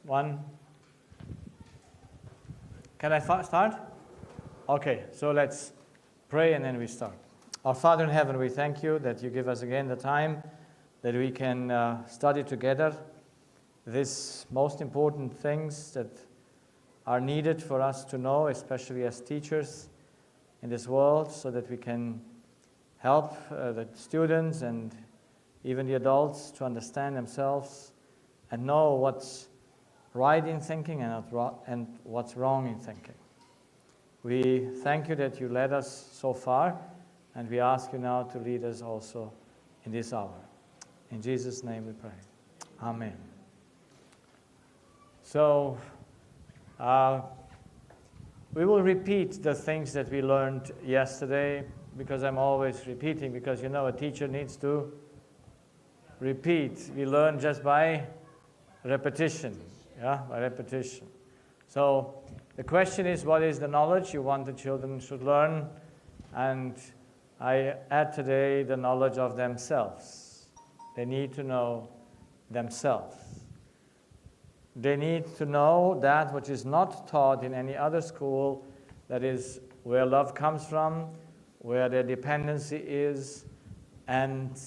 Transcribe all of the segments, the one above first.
One. Can I start? Okay, so let's pray and then we start. Our Father in heaven, we thank you that you give us again the time that we can study together these most important things that are needed for us to know, especially as teachers in this world, so that we can help the students and even the adults to understand themselves and know what's right in thinking and what's wrong in thinking. We thank you that you led us so far, and we ask you now to lead us also in this hour. In Jesus' name we pray. Amen. So, we will repeat the things that we learned yesterday, because I'm always repeating, because a teacher needs to repeat. We learn just by repetition, by repetition. So the question is, what is the knowledge you want the children should learn? And I add today the knowledge of themselves. They need to know themselves. They need to know that which is not taught in any other school, that is where love comes from, where their dependency is, and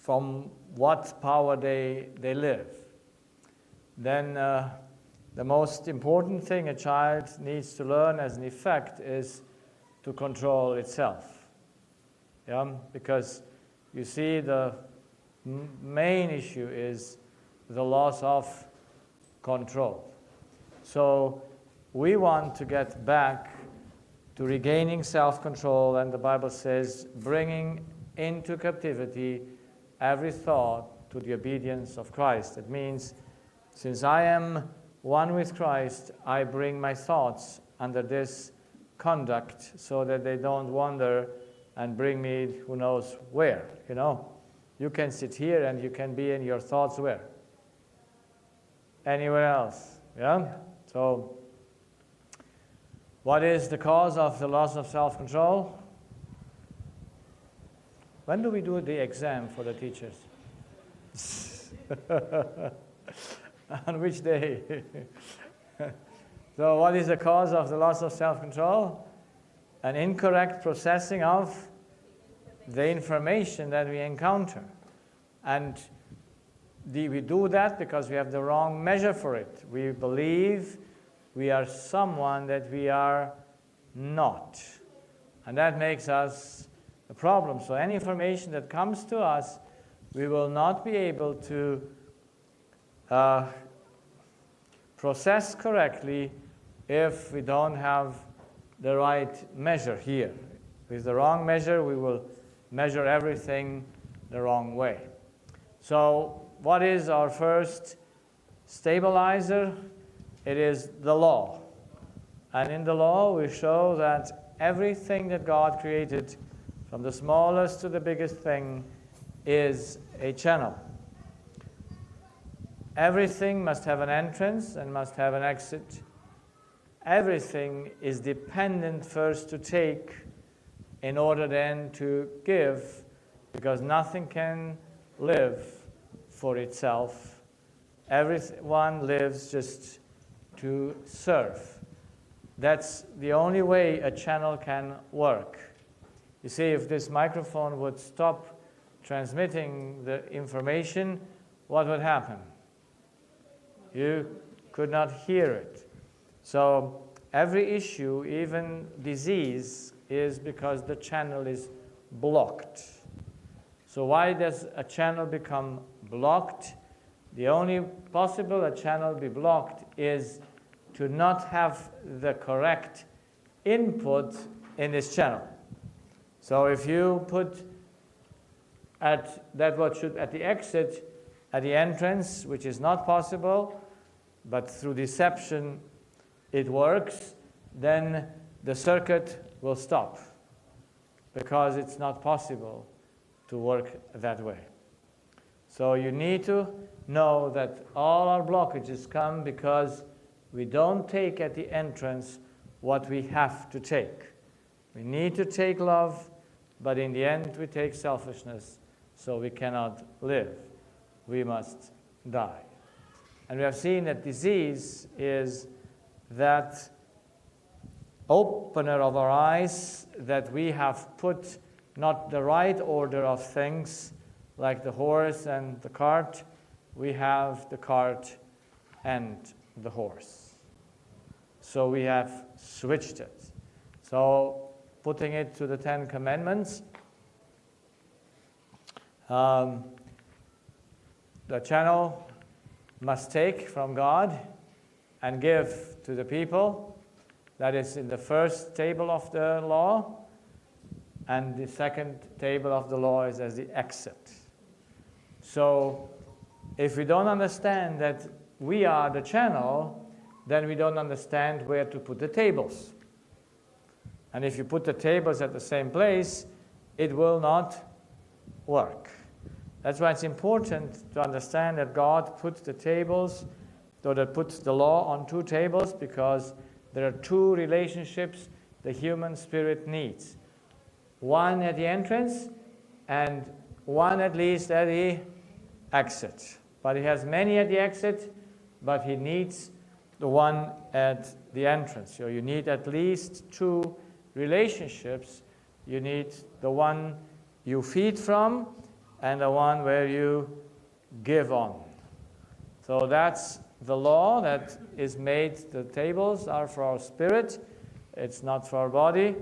from what power they live. Then the most important thing a child needs to learn as an effect is to control itself. Because you see, the main issue is the loss of control. So we want to get back to regaining self-control, and the Bible says, bringing into captivity every thought to the obedience of Christ. It means, since I am one with Christ, I bring my thoughts under this conduct so that they don't wander and bring me who knows where. You can sit here and you can be in your thoughts where? Anywhere else. So, what is the cause of the loss of self-control? When do we do the exam for the teachers? On which day? So what is the cause of the loss of self-control? An incorrect processing of the information that we encounter. And we do that because we have the wrong measure for it. We believe we are someone that we are not. And that makes us a problem. So any information that comes to us, we will not be able to process correctly if we don't have the right measure here. With the wrong measure, we will measure everything the wrong way. So what is our first stabilizer? It is the law. And in the law, we show that everything that God created, from the smallest to the biggest thing, is a channel. Everything must have an entrance and must have an exit. Everything is dependent first to take in order then to give, because nothing can live for itself. Everyone lives just to serve. That's the only way a channel can work. You see, if this microphone would stop transmitting the information, what would happen? You could not hear it. So every issue, even disease, is because the channel is blocked. So why does a channel become blocked? The only possible a channel be blocked is to not have the correct input in this channel. So if you put at the exit, at the entrance, which is not possible, but through deception it works, then the circuit will stop, because it's not possible to work that way. So you need to know that all our blockages come because we don't take at the entrance what we have to take. We need to take love, but in the end we take selfishness, so we cannot live. We must die. And we have seen that disease is that opener of our eyes, that we have put not the right order of things, like the horse and the cart. We have the cart and the horse. So we have switched it. So putting it to the 10 Commandments, the channel must take from God and give to the people. That is in the first table of the law, and the second table of the law is as the exit. So if we don't understand that we are the channel, then we don't understand where to put the tables. And if you put the tables at the same place, it will not work. That's why it's important to understand that God puts the tables, or that puts the law on two tables, because there are two relationships the human spirit needs. One at the entrance and one at least at the exit. But he has many at the exit, but he needs the one at the entrance. So you need at least two relationships. You need the one you feed from and the one where you give on. So that's the law that is made. The tables are for our spirit. It's not for our body.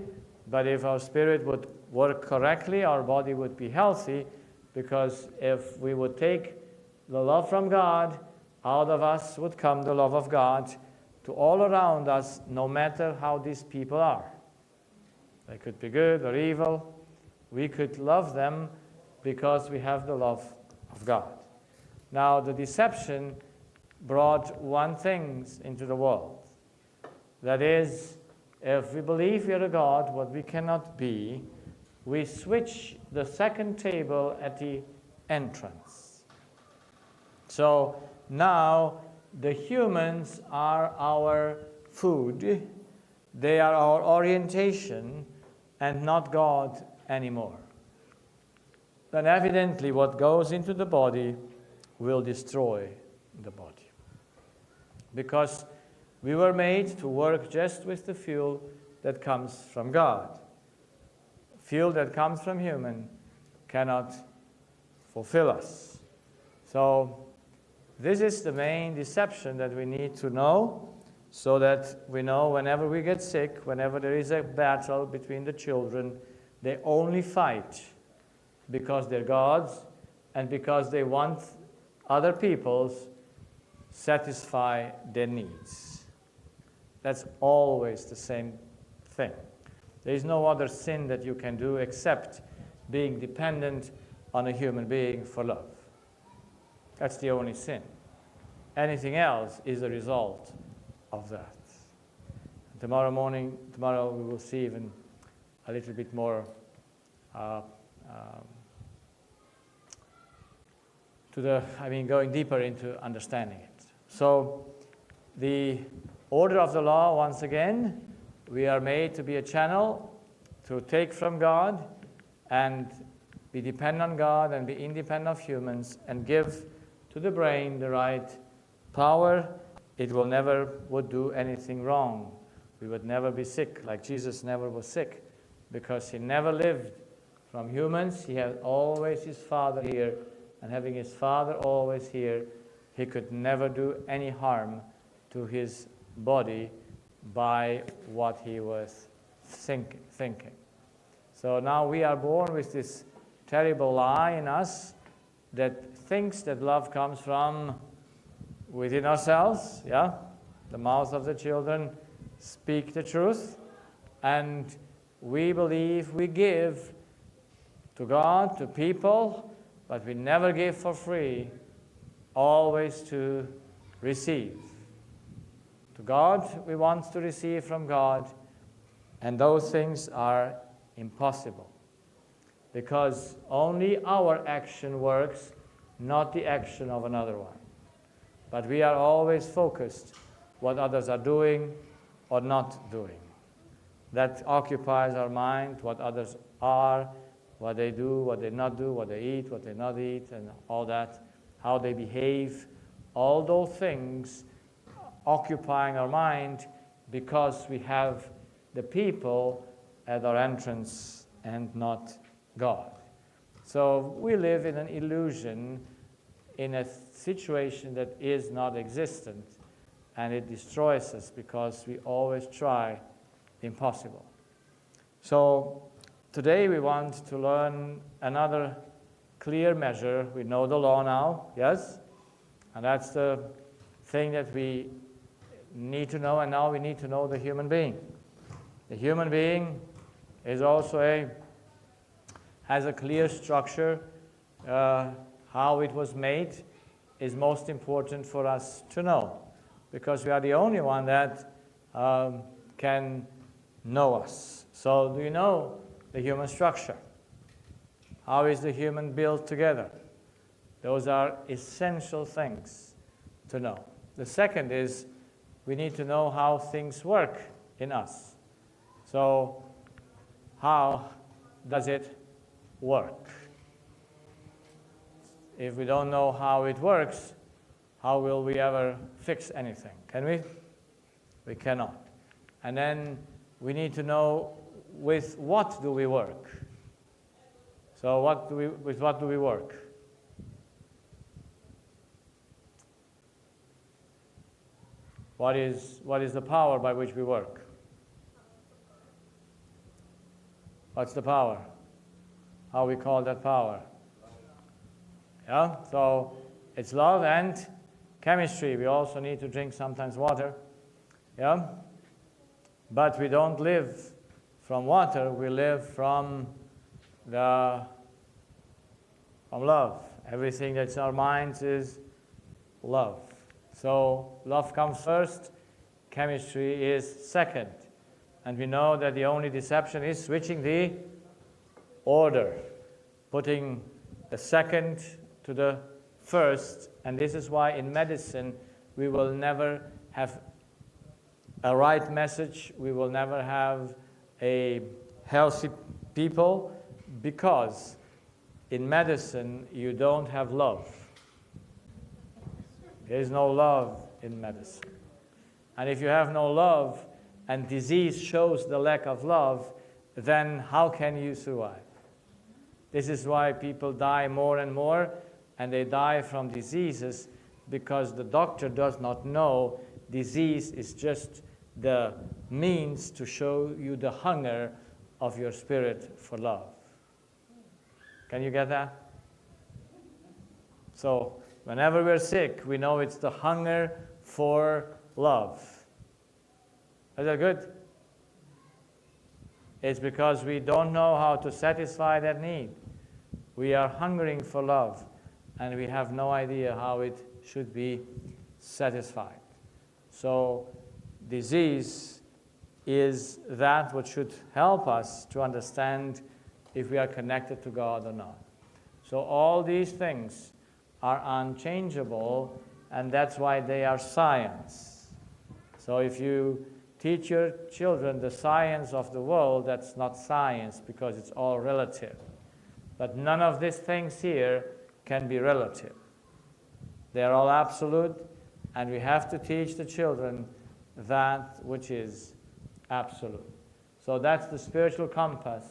But if our spirit would work correctly, our body would be healthy, because if we would take the love from God, out of us would come the love of God to all around us, no matter how these people are. They could be good or evil. We could love them because we have the love of God. Now, the deception brought one thing into the world. That is, if we believe we are a God, what we cannot be, we switch the second table at the entrance. So now the humans are our food, they are our orientation, and not God anymore. Then evidently what goes into the body will destroy the body. Because we were made to work just with the fuel that comes from God. Fuel that comes from human cannot fulfill us. So this is the main deception that we need to know, so that we know whenever we get sick, whenever there is a battle between the children, they only fight because they're gods and because they want other people's satisfy their needs. That's always the same thing. There is no other sin that you can do except being dependent on a human being for love. That's the only sin. Anything else is a result of that. Tomorrow we will see even a little bit more going deeper into understanding it. So the order of the law, once again, we are made to be a channel to take from God and be dependent on God and be independent of humans and give to the brain the right power. It will never would do anything wrong. We would never be sick, like Jesus never was sick, because he never lived from humans. He had always his Father here, and having his Father always here, he could never do any harm to his body by what he was thinking. So now we are born with this terrible lie in us that thinks that love comes from within ourselves, yeah? The mouths of the children speak the truth, and we believe we give to God, to people, but we never give for free, always to receive. To God, we want to receive from God, and those things are impossible, because only our action works, not the action of another one. But we are always focused what others are doing or not doing. That occupies our mind, what others are, what they do, what they not do, what they eat, what they not eat, and all that, how they behave. all those things occupying our mind because we have the people at our entrance and not God. So we live in an illusion, in a situation that is not existent, and it destroys us because we always try the impossible. So today we want to learn another clear measure. We know the law now, yes? And that's the thing that we need to know, and now we need to know the human being. The human being is also has a clear structure. How it was made is most important for us to know, because we are the only one that can know us. So do you know the human structure? How is the human built together? Those are essential things to know. The second is we need to know how things work in us. So how does it work? If we don't know how it works, how will we ever fix anything? Can we? We cannot. And then we need to know with what do we work? So with what do we work? What is the power by which we work? What's the power? How we call that power? Yeah, so it's love and chemistry. We also need to drink sometimes water. Yeah, but we don't live from water. We live from love. Everything that's in our minds is love. So love comes first, chemistry is second. And we know that the only deception is switching the order, putting the second to the first. And this is why in medicine we will never have a right message, we will never have a healthy people, because in medicine you don't have love. There is no love in medicine. And if you have no love, and disease shows the lack of love, then how can you survive? This is why people die more and more, and they die from diseases, because the doctor does not know disease is just the means to show you the hunger of your spirit for love. Can you get that? So whenever we're sick, we know it's the hunger for love. Is that good? It's because we don't know how to satisfy that need. We are hungering for love, and we have no idea how it should be satisfied. So disease is that which should help us to understand if we are connected to God or not. So all these things are unchangeable, and that's why they are science. So if you teach your children the science of the world, that's not science, because it's all relative. But none of these things here can be relative. They're all absolute, and we have to teach the children that which is absolute. So that's the spiritual compass.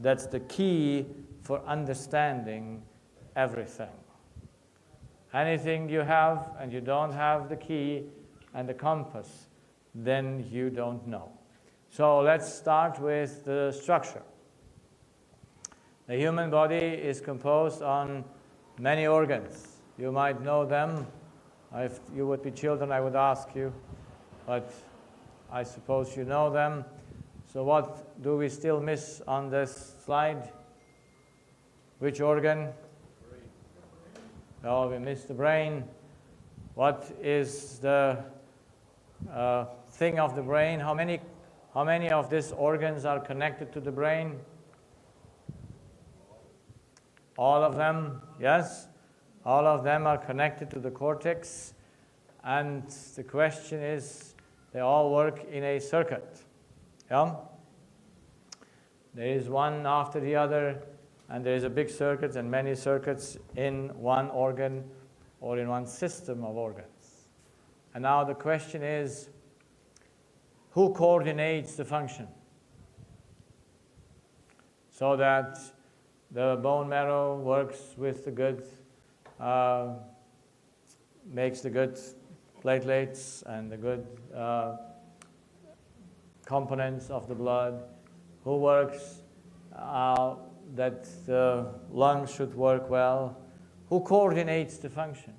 That's the key for understanding everything. Anything you have and you don't have the key and the compass, then you don't know. So let's start with the structure. The human body is composed on many organs. You might know them. If you would be children, I would ask you, but I suppose you know them. So what do we still miss on this slide? Which organ? Oh, we missed the brain. What is the thing of the brain? How many of these organs are connected to the brain? All of them, yes. All of them are connected to the cortex. And the question is, they all work in a circuit. Yeah? There is one after the other, and there is a big circuit and many circuits in one organ or in one system of organs. And now the question is, who coordinates the function? So that the bone marrow works with the good, makes the good platelets and the good components of the blood. Who works that the lungs should work well? Who coordinates the function?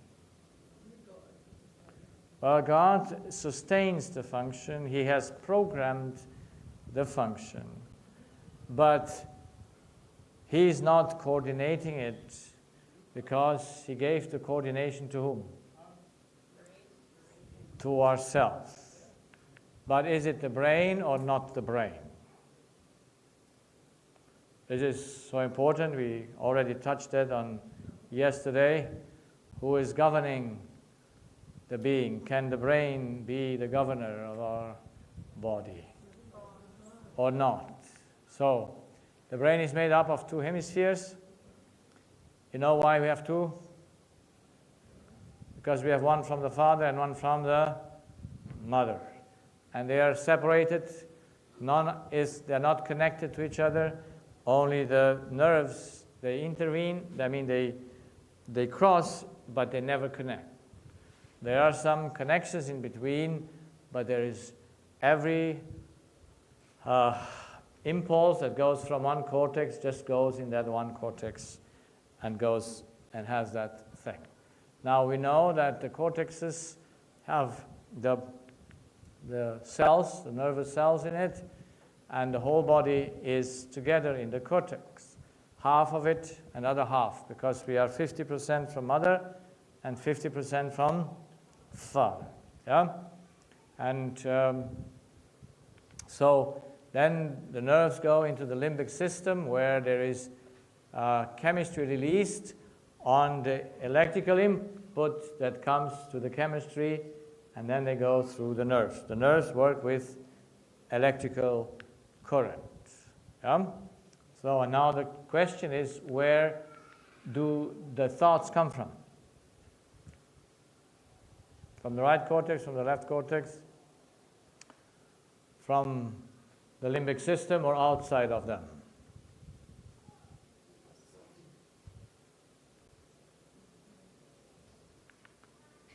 Well, God sustains the function. He has programmed the function. But He is not coordinating it because He gave the coordination to whom? To ourselves. But is it the brain or not the brain? This is so important. We already touched that on yesterday. Who is governing the being? Can the brain be the governor of our body or not? So, the brain is made up of two hemispheres. You know why we have two? Because we have one from the father and one from the mother. And they are separated. They're not connected to each other. Only the nerves, they intervene. I mean, they cross, but they never connect. There are some connections in between, but there is every impulse that goes from one cortex just goes in that one cortex and goes and has that thing. Now we know that the cortexes have the cells, the nervous cells in it, and the whole body is together in the cortex. Half of it, another half, because we are 50% from mother and 50% from father. Yeah? And so then the nerves go into the limbic system where there is chemistry released on the electrical input that comes to the chemistry, and then they go through the nerves. The nerves work with electrical current. Yeah? So and now the question is, where do the thoughts come from? From the right cortex, from the left cortex, from the limbic system, or outside of them?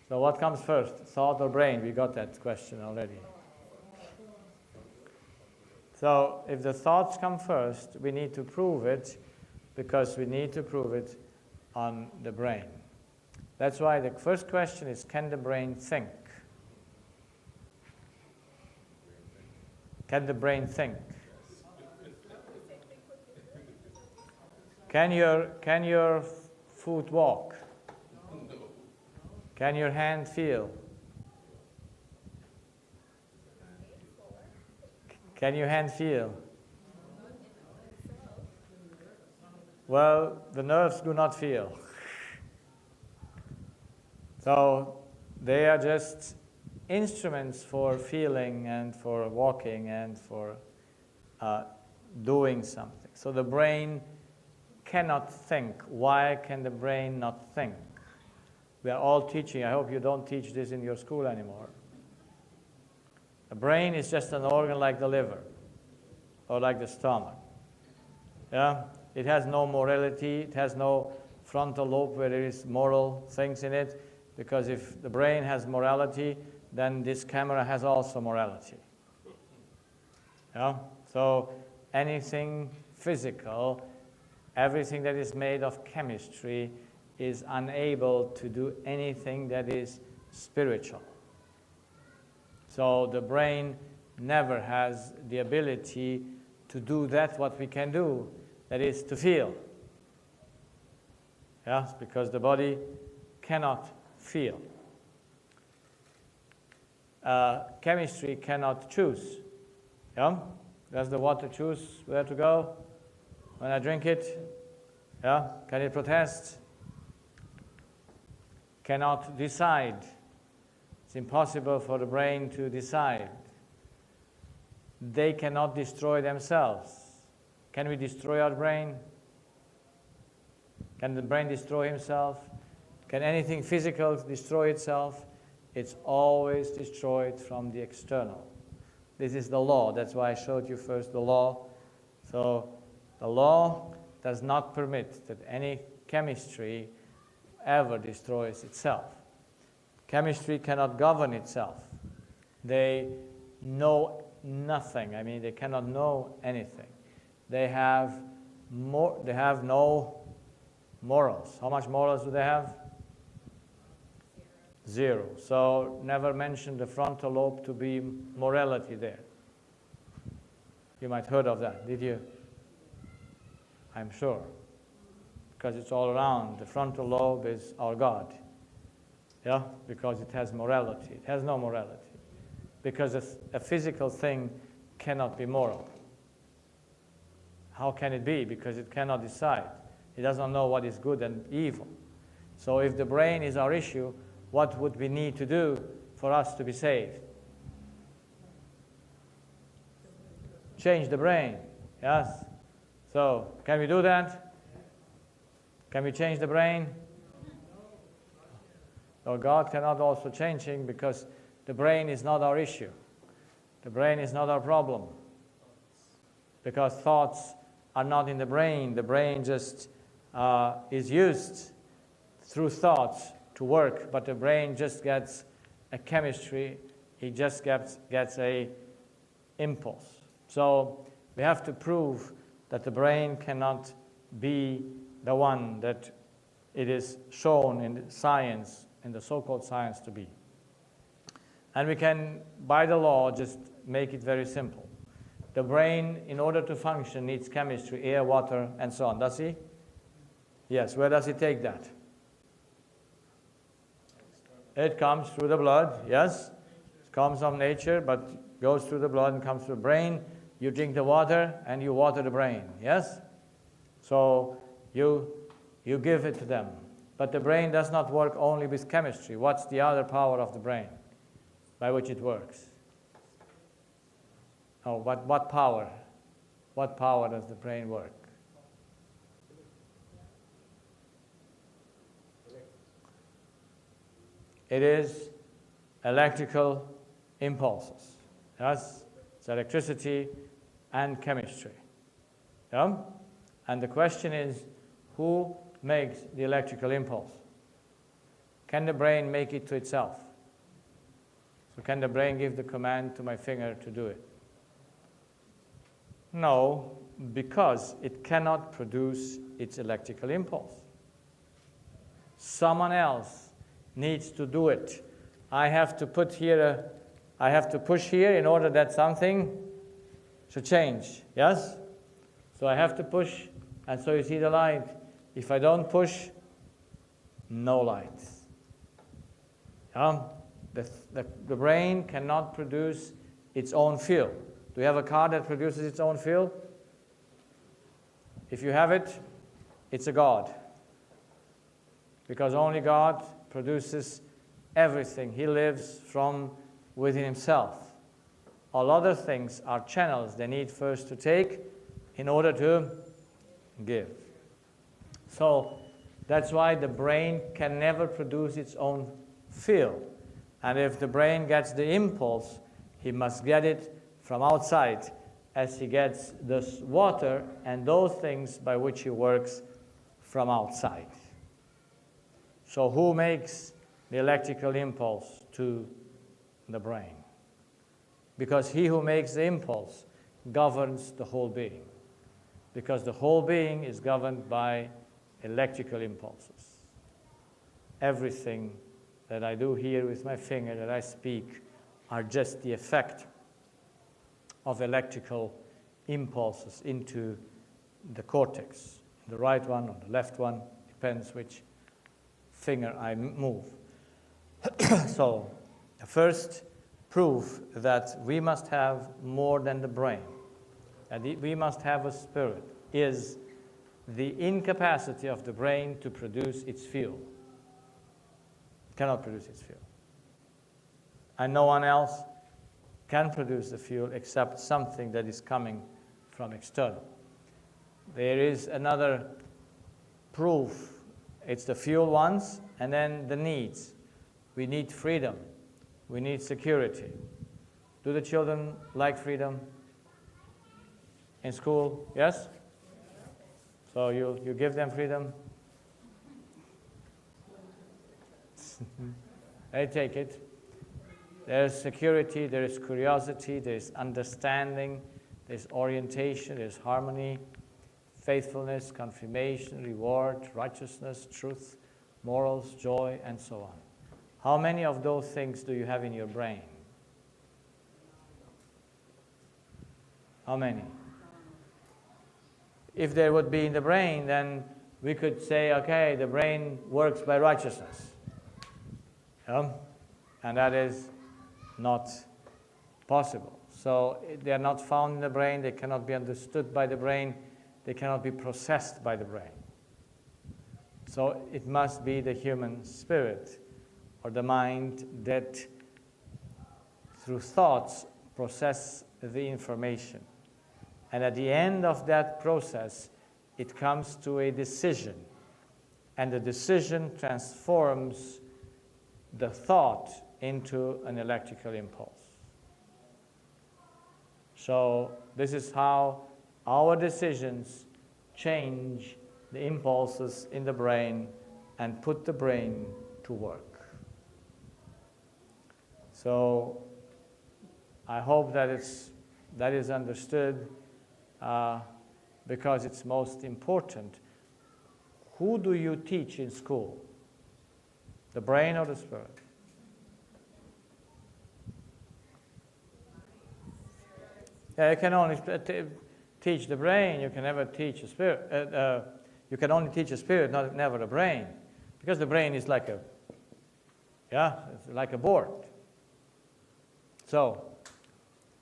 So what comes first, thought or brain? We got that question already. So if the thoughts come first, we need to prove it, because we need to prove it on the brain. That's why the first question is, can the brain think? Can the brain think? Can your foot walk? Can your hand feel? Can your hand feel? Well, the nerves do not feel. So they are just instruments for feeling and for walking and for doing something. So the brain cannot think. Why can the brain not think? We are all teaching. I hope you don't teach this in your school anymore. The brain is just an organ like the liver or like the stomach. Yeah? It has no morality. It has no frontal lobe where there is moral things in it, because if the brain has morality, then this camera has also morality. Yeah? So anything physical, everything that is made of chemistry, is unable to do anything that is spiritual. So the brain never has the ability to do that what we can do, that is to feel. Yes, because the body cannot feel. Chemistry cannot choose. Yeah? Does the water choose where to go when I drink it? Yeah? Can it protest? Cannot decide. It's impossible for the brain to decide. They cannot destroy themselves. Can we destroy our brain? Can the brain destroy himself? Can anything physical destroy itself? It's always destroyed from the external. This is the law. That's why I showed you first the law. So the law does not permit that any chemistry ever destroys itself. Chemistry cannot govern itself. They know nothing. I mean, they cannot know anything. They have no morals. How much morals do they have? Zero. So never mention the frontal lobe to be morality there. You might have heard of that, did you? I'm sure. Because it's all around. The frontal lobe is our God. Yeah? Because it has morality. It has no morality. Because a physical thing cannot be moral. How can it be? Because it cannot decide. It doesn't know what is good and evil. So if the brain is our issue, what would we need to do for us to be saved? Change the brain. Yes? So, can we do that? Can we change the brain? So God cannot also change it because the brain is not our issue. The brain is not our problem. Because thoughts are not in the brain. The brain just is used through thoughts to work, but the brain just gets a chemistry. It just gets a impulse. So we have to prove that the brain cannot be the one that it is shown in science, in the so-called science, to be. And we can, by the law, just make it very simple. The brain, in order to function, needs chemistry, air, water, and so on. Does he? Yes. Where does he take that? It comes through the blood, yes. It comes from nature, but goes through the blood and comes through the brain. You drink the water, and you water the brain, yes? So you give it to them. But the brain does not work only with chemistry. What's the other power of the brain by which it works? Oh, what power? What power does the brain work? It is electrical impulses. Yes? It's electricity and chemistry. Yeah? And the question is, who makes the electrical impulse? Can the brain make it to itself? So can the brain give the command to my finger to do it? No, because it cannot produce its electrical impulse. Someone else needs to do it. I have to push here in order that something should change. Yes? So I have to push, and so you see the light. If I don't push, no light. The brain cannot produce its own fuel. Do you have a car that produces its own fuel? If you have it, it's a God. Because only God produces everything. He lives from within himself. All other things are channels they need first to take in order to give. So that's why the brain can never produce its own fuel. And if the brain gets the impulse, he must get it from outside, as he gets the water and those things by which he works from outside. So who makes the electrical impulse to the brain? Because he who makes the impulse governs the whole being. Because the whole being is governed by electrical impulses. Everything that I do here with my finger, that I speak, are just the effect of electrical impulses into the cortex. The right one or the left one, depends which finger I move. So, the first proof that we must have more than the brain, that we must have a spirit, is the incapacity of the brain to produce its fuel. It cannot produce its fuel. And no one else can produce the fuel except something that is coming from external. There is another proof It's the fuel ones, and then the needs. We need freedom. We need security. Do the children like freedom in school? Yes? So you give them freedom? They take it. There's security, there is curiosity, there is understanding, there's orientation, there's harmony, faithfulness, confirmation, reward, righteousness, truth, morals, joy, and so on. How many of those things do you have in your brain? How many? If they would be in the brain, then we could say, okay, the brain works by righteousness. Yeah? And that is not possible. So they are not found in the brain, they cannot be understood by the brain, they cannot be processed by the brain. So it must be the human spirit or the mind that through thoughts process the information. And at the end of that process, it comes to a decision. And the decision transforms the thought into an electrical impulse. So this is how our decisions change the impulses in the brain and put the brain to work. So I hope that is understood because it's most important. Who do you teach in school? The brain or the spirit? Yeah, you can only teach the brain. You can never teach a spirit. You can only teach a spirit, never a brain, because the brain is like it's like a board. So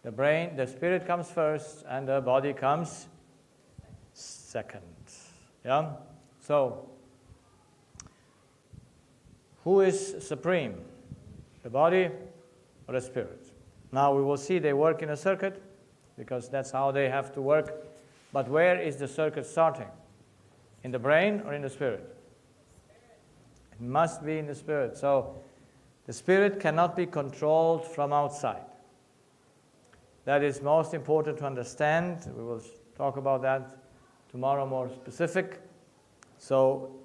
the spirit comes first, and the body comes second. Yeah. So who is supreme, the body or the spirit? Now we will see they work in a circuit, because that's how they have to work. But where is the circuit starting? In the brain or in the spirit? It must be in the spirit. So the spirit cannot be controlled from outside. That is most important to understand. We will talk about that tomorrow more specific. So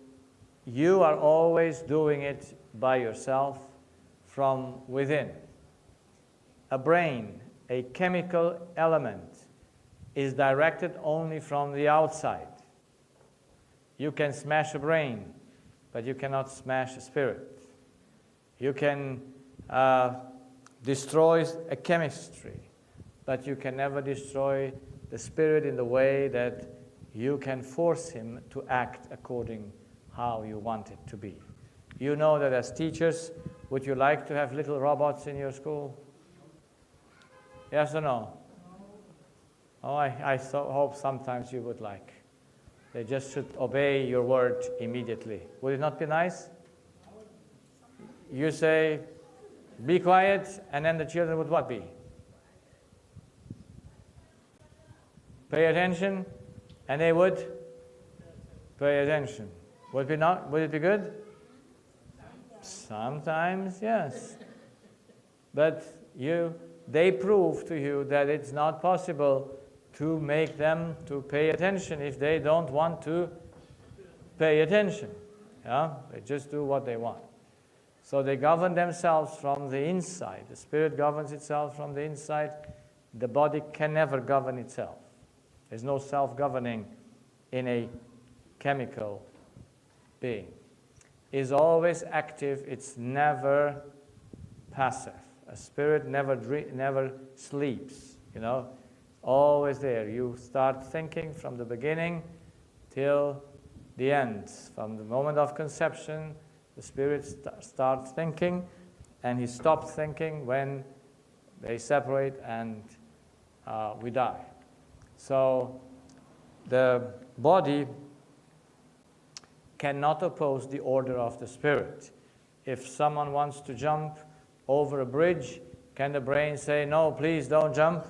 you are always doing it by yourself from within. A brain, a chemical element, is directed only from the outside. You can smash a brain, but you cannot smash a spirit. You can destroy a chemistry, but you can never destroy the spirit in the way that you can force him to act according how you want it to be. You know that as teachers, would you like to have little robots in your school? Yes or no? Oh, I hope sometimes you would like. They just should obey your word immediately. Would it not be nice? You say, be quiet, and then the children would what be? Pay attention, and they would pay attention. Would it be good? Sometimes, yes. But they prove to you that it's not possible to make them to pay attention if they don't want to pay attention. Yeah? They just do what they want. So they govern themselves from the inside. The spirit governs itself from the inside. The body can never govern itself. There's no self-governing in a chemical being. It's always active. It's never passive. A spirit never sleeps, always there. You start thinking from the beginning till the end. From the moment of conception, the spirit starts thinking, and he stops thinking when they separate and we die. So the body cannot oppose the order of the spirit. If someone wants to jump over a bridge, can the brain say, no, please don't jump?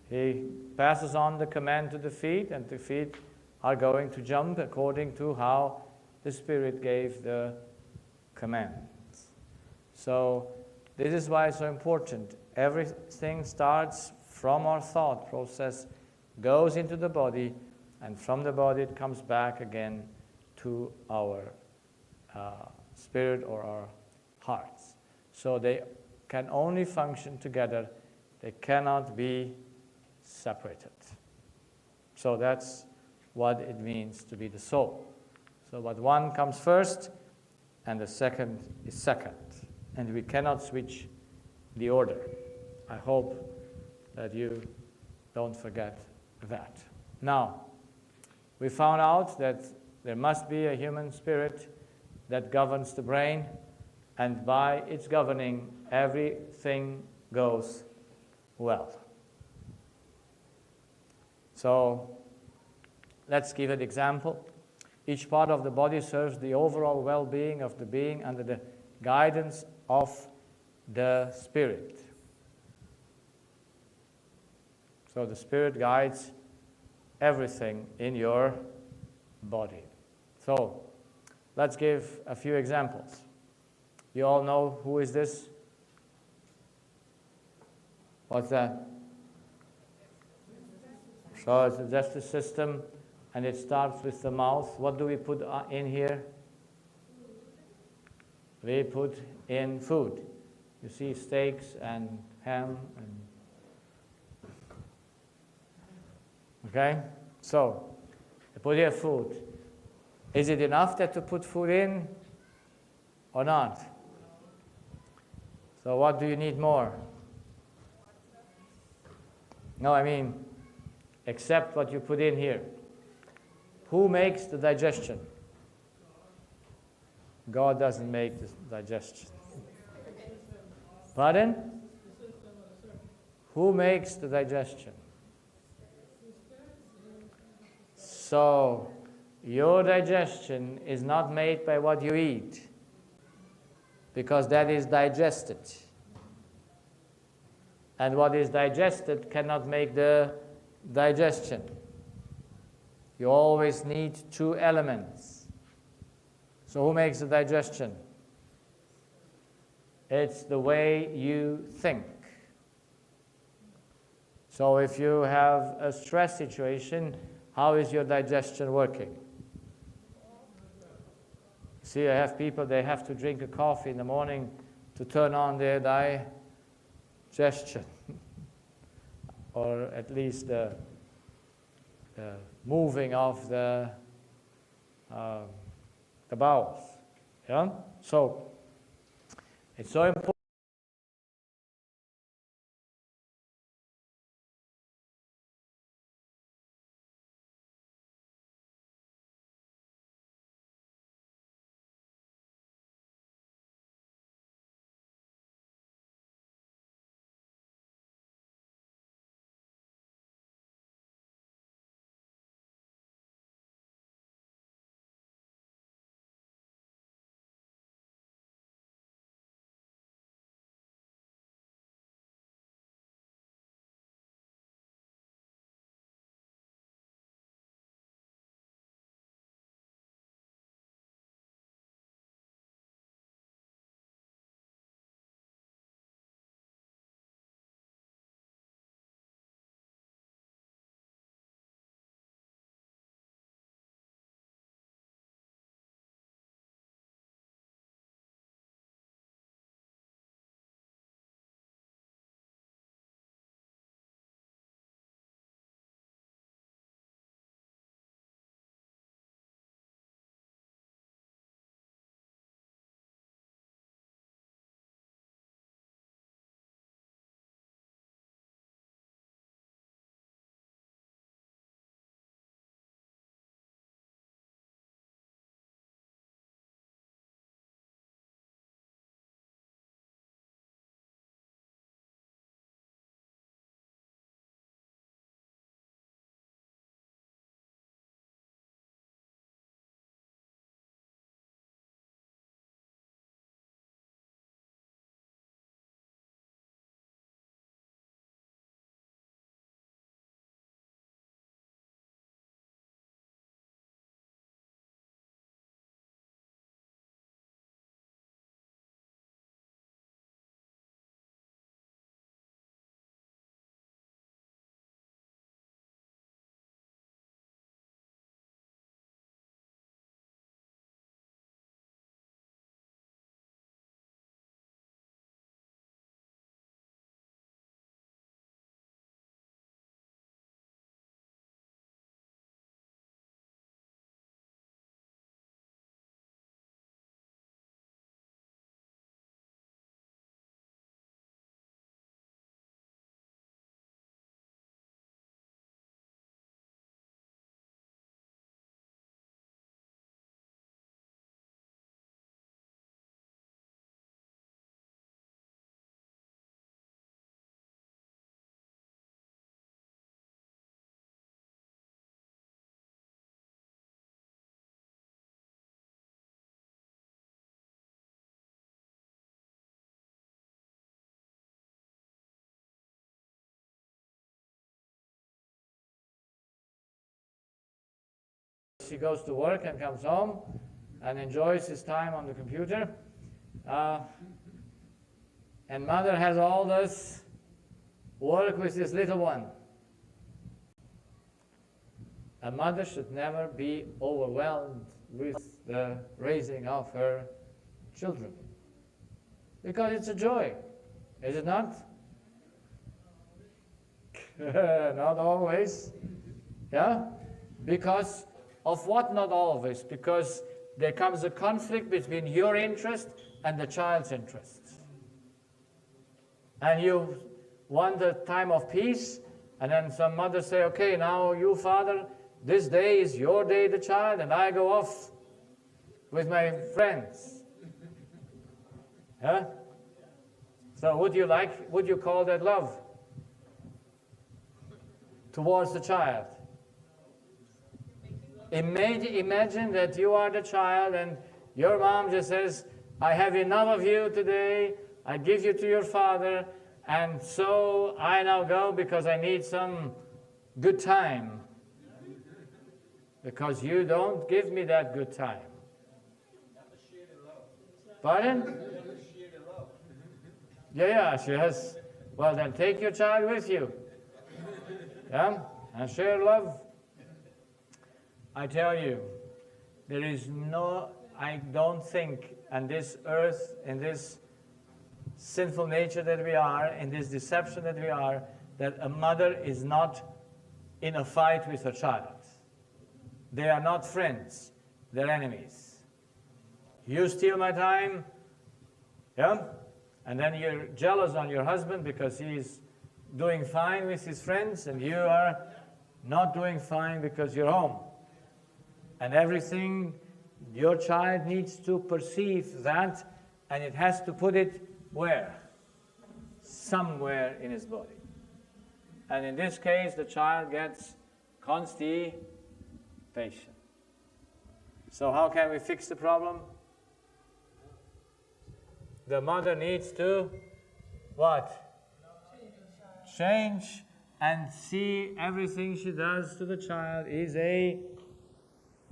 He passes on the command to the feet, and the feet are going to jump according to how the Spirit gave the command. So this is why it's so important. Everything starts from our thought process, goes into the body, and from the body it comes back again to our spirit or our hearts. So they can only function together. They cannot be separated. So that's what it means to be the soul. So but one comes first, and the second is second. And we cannot switch the order. I hope that you don't forget that. Now, we found out that there must be a human spirit that governs the brain, and by its governing, everything goes well. So, let's give an example. Each part of the body serves the overall well-being of the being under the guidance of the Spirit. So the Spirit guides everything in your body. So let's give a few examples. You all know who is this? What's that? So it's the digestive system, and it starts with the mouth. What do we put in here? We put in food. You see steaks and ham. Okay? So, you put here food. Is it enough that to put food in or not? So what do you need more? No, I mean, except what you put in here. Who makes the digestion? God doesn't make the digestion. Pardon? Who makes the digestion? So, your digestion is not made by what you eat, because that is digested. And what is digested cannot make the digestion. You always need two elements. So who makes the digestion? It's the way you think. So if you have a stress situation, how is your digestion working? See, I have people, they have to drink a coffee in the morning to turn on their digestion, or at least the moving of the bowels. Yeah? So it's so important. he goes to work and comes home and enjoys his time on the computer. And mother has all this work with this little one. A mother should never be overwhelmed with the raising of her children, because it's a joy, is it not? Not always. Yeah? Because of what not always? Because there comes a conflict between your interest and the child's interest. And you want a time of peace, and then some mothers say, okay, now you, father, this day is your day, the child, and I go off with my friends. Yeah? So would you call that love towards the child? Imagine that you are the child and your mom just says, I have enough of you today, I give you to your father, and so I now go because I need some good time. Because you don't give me that good time. Pardon? Yeah, she has. Well, then take your child with you. Yeah? And share love. I tell you, there is no, I don't think, on this earth, in this sinful nature that we are, in this deception that we are, that a mother is not in a fight with her child. They are not friends, they're enemies. You steal my time, yeah? And then you're jealous on your husband because he's doing fine with his friends and you are not doing fine because you're home. And everything, your child needs to perceive that, and it has to put it where? Somewhere in his body. And in this case, the child gets constipation. So how can we fix the problem? The mother needs to, what? Change and see everything she does to the child is a,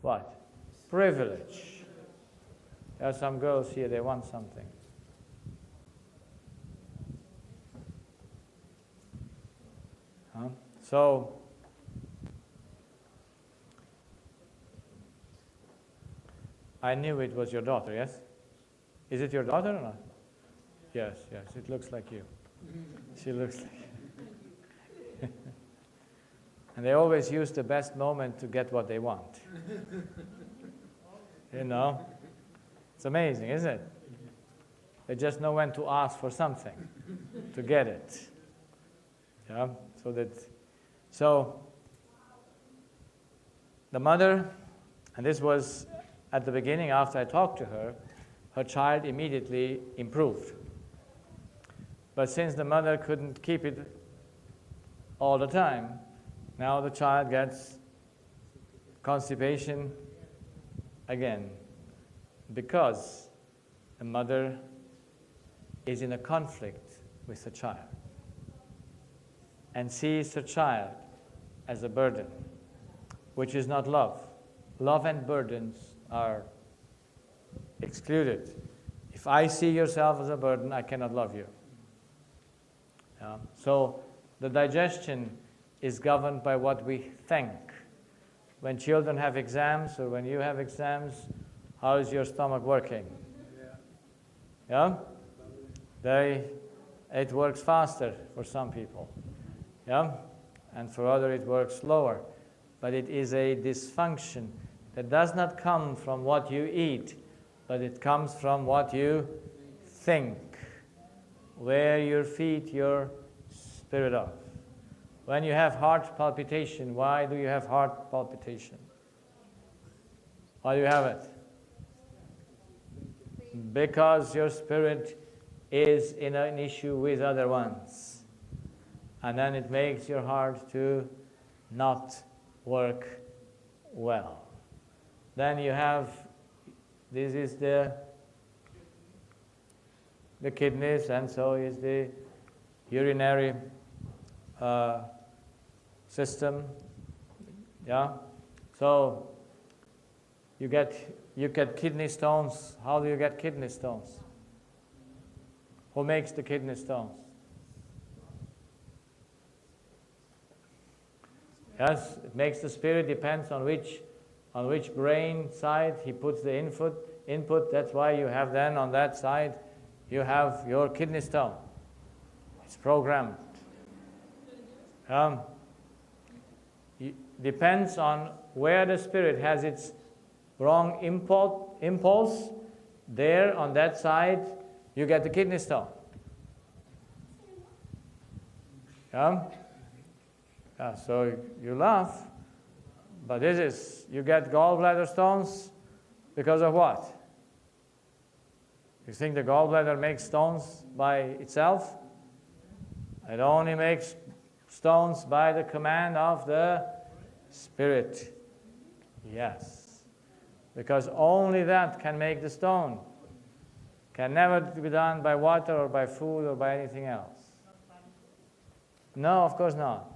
what? Privilege. There are some girls here, they want something. Huh? So, I knew it was your daughter, yes? Is it your daughter or not? Yes, it looks like you. She looks like you. And they always use the best moment to get what they want. You know? It's amazing, isn't it? They just know when to ask for something to get it. Yeah? So the mother, and this was at the beginning after I talked to her, her child immediately improved. But since the mother couldn't keep it all the time, now the child gets constipation again, because the mother is in a conflict with the child and sees the child as a burden, which is not love. Love and burdens are excluded. If I see yourself as a burden, I cannot love you. Yeah? So the digestion is governed by what we think. When children have exams or when you have exams, how is your stomach working? Yeah? It works faster for some people. Yeah? And for others it works slower. But it is a dysfunction that does not come from what you eat, but it comes from what you think. Where you feed your spirit off. When you have heart palpitation, why do you have heart palpitation? Why do you have it? Because your spirit is in an issue with other ones. And then it makes your heart to not work well. Then you have, this is the kidneys, and so is the urinary system. Yeah? So you get kidney stones. How do you get kidney stones? Who makes the kidney stones? Yes, it makes the spirit. Depends on which brain side he puts the input. That's why you have then on that side, you have your kidney stone. It's programmed. Depends on where the spirit has its wrong impulse. There on that side, you get the kidney stone. So you laugh, but you get gallbladder stones because of what? You think the gallbladder makes stones by itself? It only makes stones by the command of the Spirit. Yes. Because only that can make the stone. Can never be done by water or by food or by anything else. No, of course not.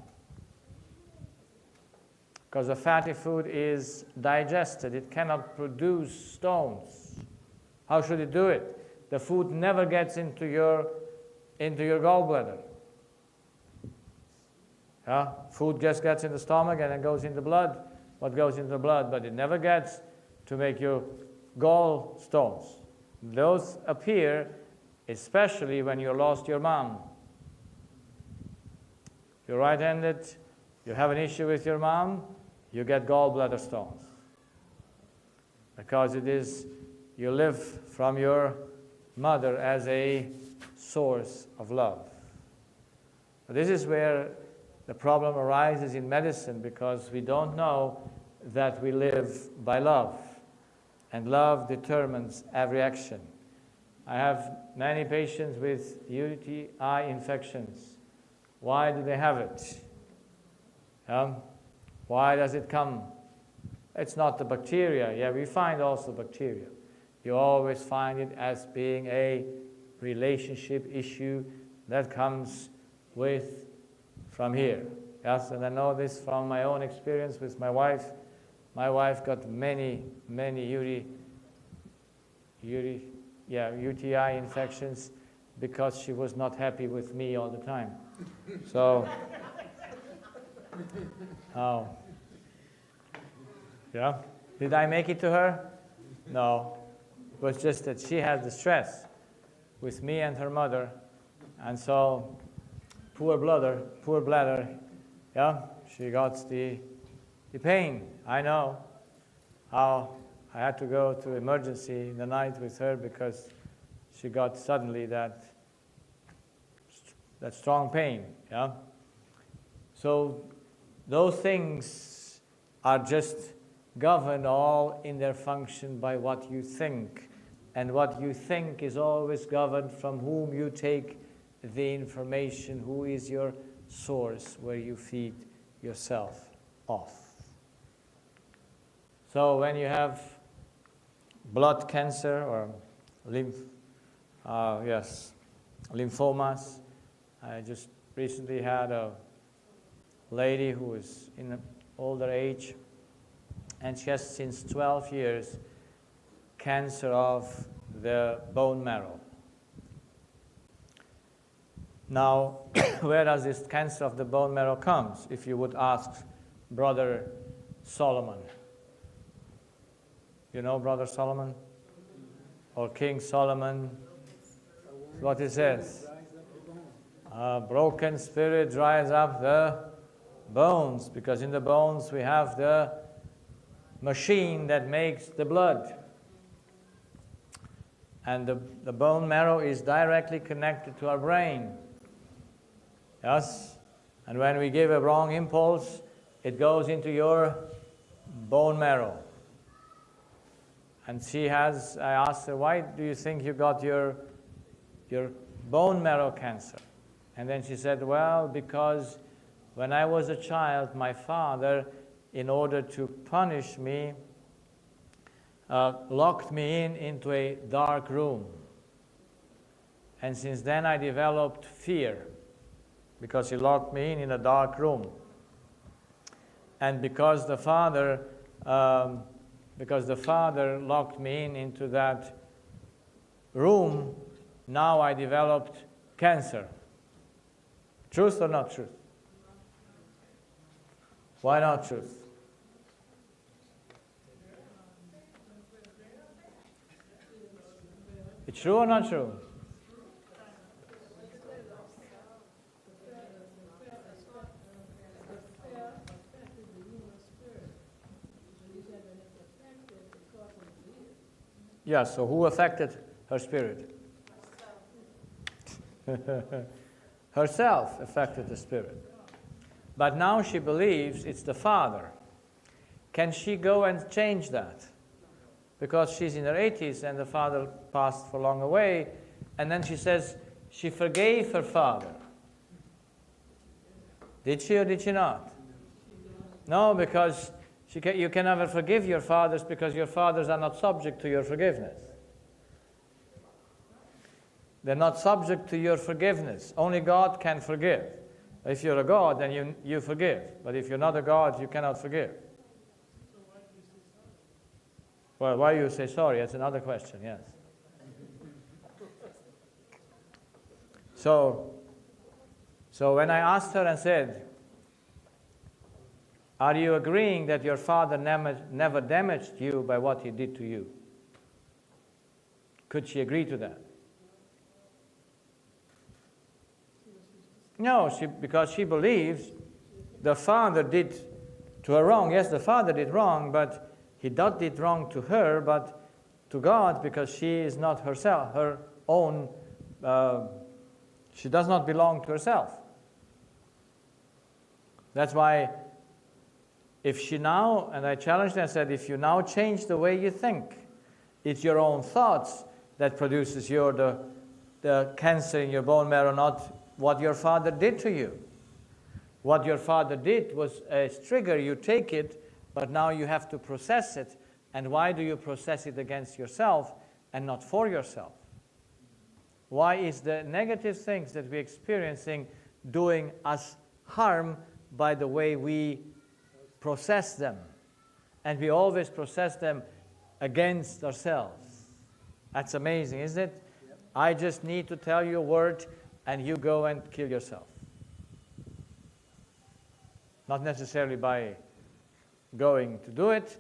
Because the fatty food is digested. It cannot produce stones. How should it do it? The food never gets into your gallbladder. Food just gets in the stomach and then goes in the blood. What goes into the blood? But it never gets to make your gallstones. Those appear especially when you lost your mom. You're right-handed, you have an issue with your mom, you get gallbladder stones. Because you live from your mother as a source of love. This is where the problem arises in medicine, because we don't know that we live by love. And love determines every action. I have many patients with UTI infections. Why do they have it? Why does it come? It's not the bacteria. Yeah, we find also bacteria. You always find it as being a relationship issue that comes from here. Yes, and I know this from my own experience with my wife. My wife got many UTI infections because she was not happy with me all the time. So, did I make it to her? No. It was just that she had the stress with me and her mother, and so poor bladder, she got the pain. I know how I had to go to emergency in the night with her because she got suddenly that strong pain. So those things are just governed all in their function by what you think. And what you think is always governed from whom you take the information, who is your source where you feed yourself off. So when you have blood cancer or lymphomas, I just recently had a lady who is in an older age, and she has since 12 years cancer of the bone marrow. Now, where does this cancer of the bone marrow come? If you would ask Brother Solomon. You know Brother Solomon? Or King Solomon? What he says? A broken spirit dries up the bones, because in the bones we have the machine that makes the blood. And the bone marrow is directly connected to our brain. Yes? And when we give a wrong impulse, it goes into your bone marrow. And I asked her, why do you think you got your bone marrow cancer? And then she said, well, because when I was a child, my father, in order to punish me, locked me into a dark room. And since then I developed fear, because he locked me in a dark room. And because because the Father locked me into that room. Now I developed cancer. Truth or not truth? Why not truth? It's true or not true? Yeah, so who affected her spirit? Herself affected the spirit. But now she believes it's the Father. Can she go and change that? Because she's in her 80s and the father passed for long away, and then she says she forgave her father. Did she or did she not? No, because you can never forgive your fathers because your fathers are not subject to your forgiveness. They're not subject to your forgiveness. Only God can forgive. If you're a God, then you forgive. But if you're not a God, you cannot forgive. Well, why you say sorry? That's another question, yes. So when I asked her and said, are you agreeing that your father never damaged you by what he did to you? Could she agree to that? No, because she believes the father did to her wrong. Yes, the father did wrong, but he did wrong to her, but to God, because she is not herself, her own, she does not belong to herself. That's why if she now, and I challenged her and said, if you now change the way you think, it's your own thoughts that produces the cancer in your bone marrow, not what your father did to you. What your father did was a trigger, you take it, but now you have to process it. And why do you process it against yourself and not for yourself? Why is the negative things that we're experiencing doing us harm by the way we process them? And we always process them against ourselves. That's amazing, isn't it? Yep. I just need to tell you a word and you go and kill yourself. Not necessarily by going to do it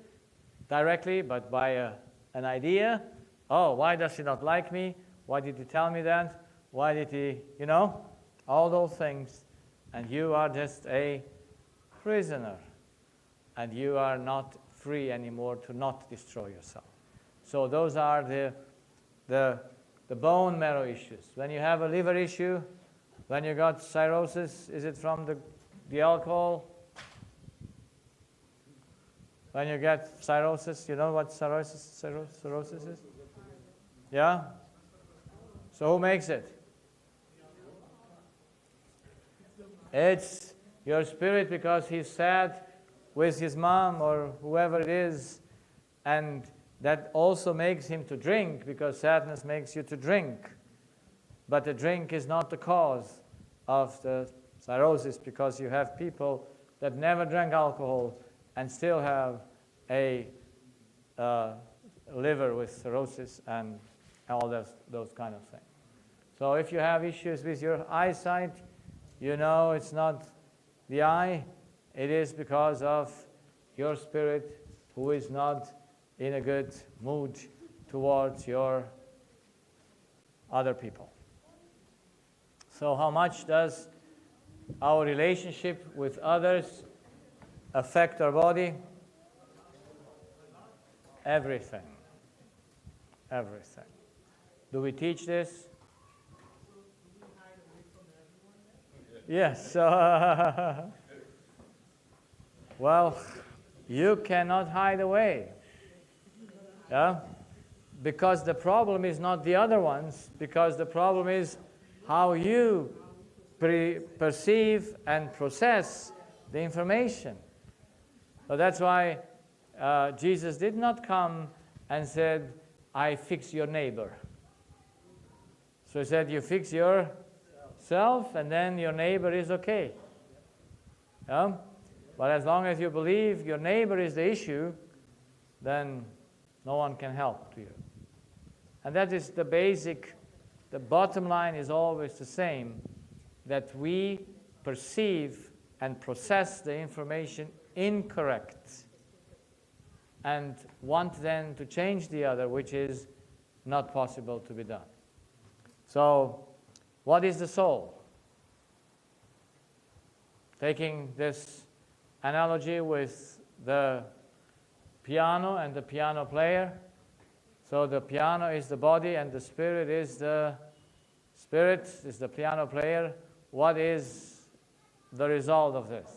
directly, but by an idea. Oh, why does he not like me? Why did he tell me that? Why did he, all those things. And you are just a prisoner. And you are not free anymore to not destroy yourself. So those are the bone marrow issues. When you have a liver issue, when you got cirrhosis, is it from the alcohol? When you get cirrhosis, you know what cirrhosis is? Yeah? So who makes it? It's your spirit because he's sad with his mom or whoever it is, and that also makes him to drink because sadness makes you to drink. But the drink is not the cause of the cirrhosis, because you have people that never drank alcohol and still have a liver with cirrhosis and all those kind of things. So if you have issues with your eyesight, it's not the eye, it is because of your spirit who is not in a good mood towards your other people. So how much does our relationship with others affect our body? Everything. Everything. Do we teach this? Yes. Well, you cannot hide away. Yeah? Because the problem is not the other ones, because the problem is how you perceive and process the information. So that's why Jesus did not come and said, I fix your neighbor. So he said, you fix yourself and then your neighbor is okay. Yeah? But as long as you believe your neighbor is the issue, then no one can help you. And that is the basic, the bottom line is always the same, that we perceive and process the information incorrect and want then to change the other, which is not possible to be done. So, what is the soul? Taking this analogy with the piano and the piano player. So the piano is the body and the spirit is the piano player. What is the result of this?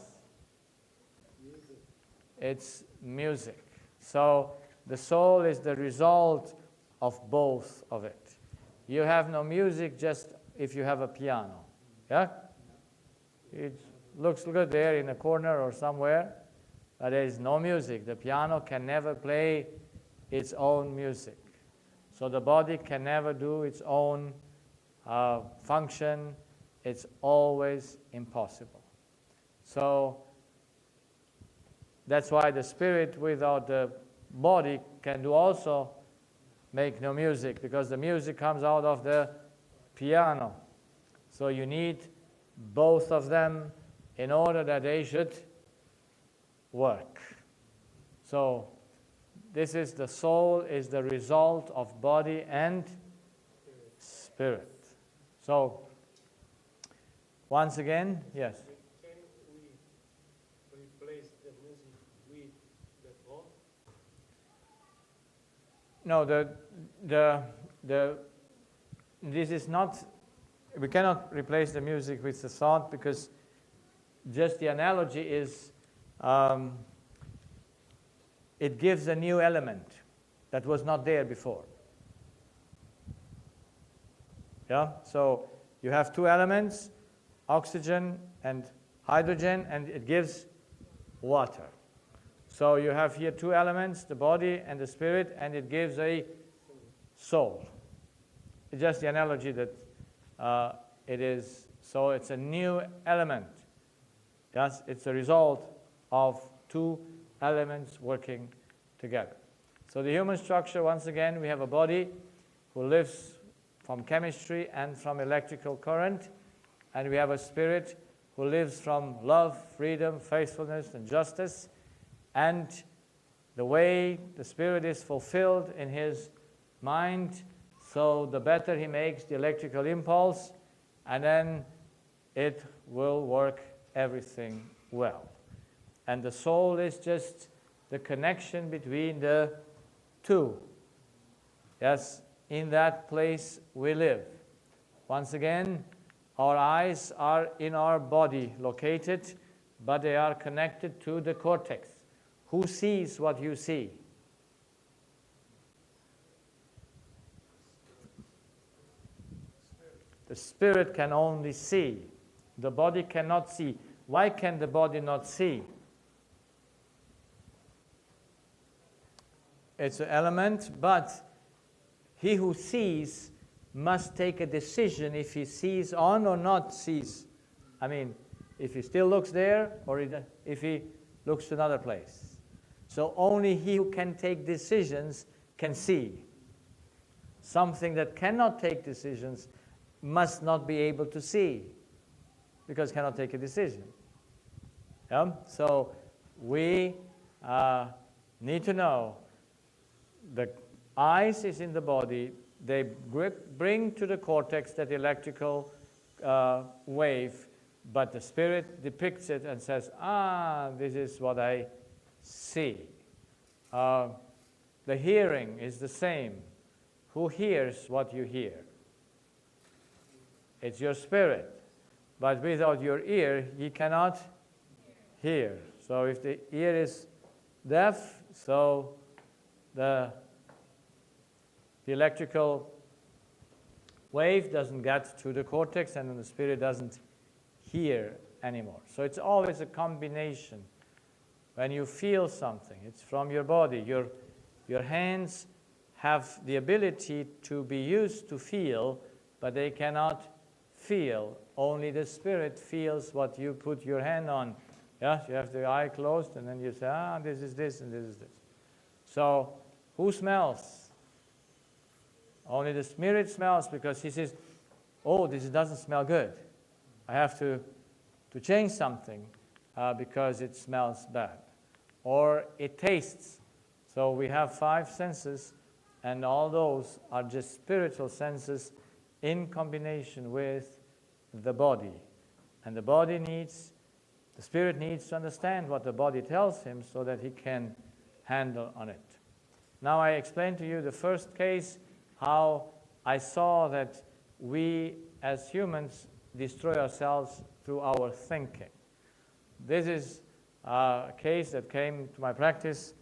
Music. It's music. So the soul is the result of both of it. You have no music just if you have a piano. Yeah? It looks good there in a corner or somewhere, but there is no music. The piano can never play its own music. So the body can never do its own function. It's always impossible. So that's why the spirit without the body can do also make no music, because the music comes out of the piano. So you need both of them in order that they should work. So this is the soul is the result of body and spirit. So once again, yes. Can we replace the music with the thought? No, this is not, we cannot replace the music with the thought, because just the analogy is, it gives a new element that was not there before. Yeah, so you have two elements, oxygen and hydrogen, and it gives water. So you have here two elements, the body and the spirit, and it gives a soul. It's just the analogy that it is, so it's a new element. Yes, it's a result of two elements working together. So the human structure, once again, we have a body who lives from chemistry and from electrical current, and we have a spirit who lives from love, freedom, faithfulness, and justice. And the way the spirit is fulfilled in his mind, so the better he makes the electrical impulse, and then it will work everything well. And the soul is just the connection between the two. Yes, in that place we live. Once again, our eyes are in our body located, but they are connected to the cortex. Who sees what you see? The spirit can only see. The body cannot see. Why can the body not see? It's an element, but he who sees must take a decision if he sees on or not sees. I mean, if he still looks there or if he looks to another place. So only he who can take decisions can see. Something that cannot take decisions must not be able to see, because cannot take a decision. Yeah? So we need to know the eyes is in the body. They bring to the cortex that electrical wave, but the spirit depicts it and says, this is what I see. The hearing is the same. Who hears what you hear? It's your spirit. But without your ear, you cannot hear. So if the ear is deaf, so the electrical wave doesn't get to the cortex, and then the spirit doesn't hear anymore. So it's always a combination. When you feel something, it's from your body. Your hands have the ability to be used to feel, but they cannot feel. Only the spirit feels what you put your hand on. Yeah, you have the eye closed, and then you say, this is this, and this is this. So who smells? Only the spirit smells, because he says, oh, this doesn't smell good. I have to change something because it smells bad. Or it tastes. So we have 5 senses, and all those are just spiritual senses in combination with the body. And the spirit needs to understand what the body tells him so that he can handle on it. Now I explained to you the first case, how I saw that we as humans destroy ourselves through our thinking. This is a case that came to my practice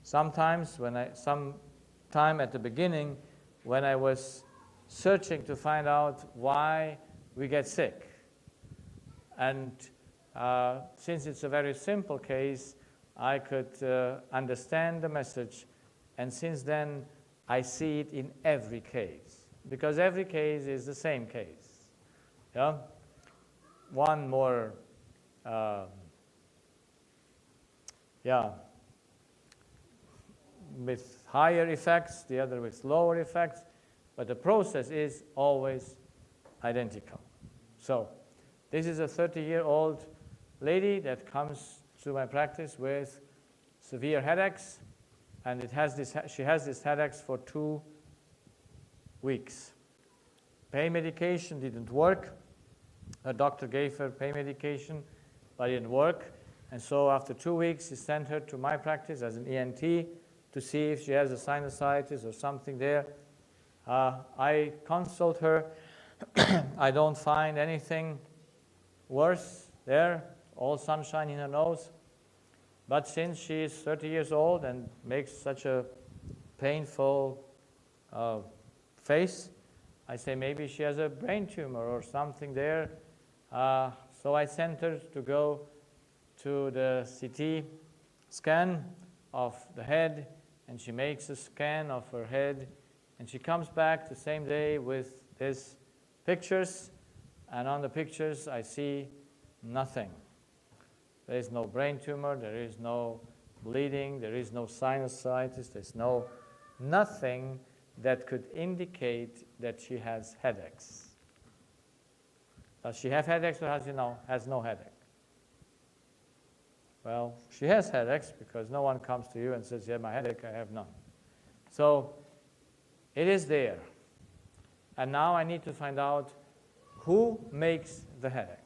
sometimes sometime at the beginning when I was searching to find out why we get sick. And since it's a very simple case, I could understand the message, and since then I see it in every case, because every case is the same case. Yeah? One more, with higher effects, the other with lower effects, but the process is always identical. So this is a 30-year-old lady that comes to my practice with severe headaches, and she has these headaches for 2 weeks. Pain medication didn't work. Her doctor gave her pain medication, but it didn't work. And so after 2 weeks, he sent her to my practice as an ENT to see if she has a sinusitis or something there. I consult her. I don't find anything worse there, all sunshine in her nose. But since she is 30 years old and makes such a painful face, I say maybe she has a brain tumor or something there. So I sent her to go to the CT scan of the head, and she makes a scan of her head, and she comes back the same day with these pictures, and on the pictures I see nothing. There is no brain tumor, there is no bleeding, there is no sinusitis, there's nothing that could indicate that she has headaches. Does she have headaches, or has no headache? Well, she has headaches because no one comes to you and says, you have my headache, I have none. So it is there. And now I need to find out who makes the headache.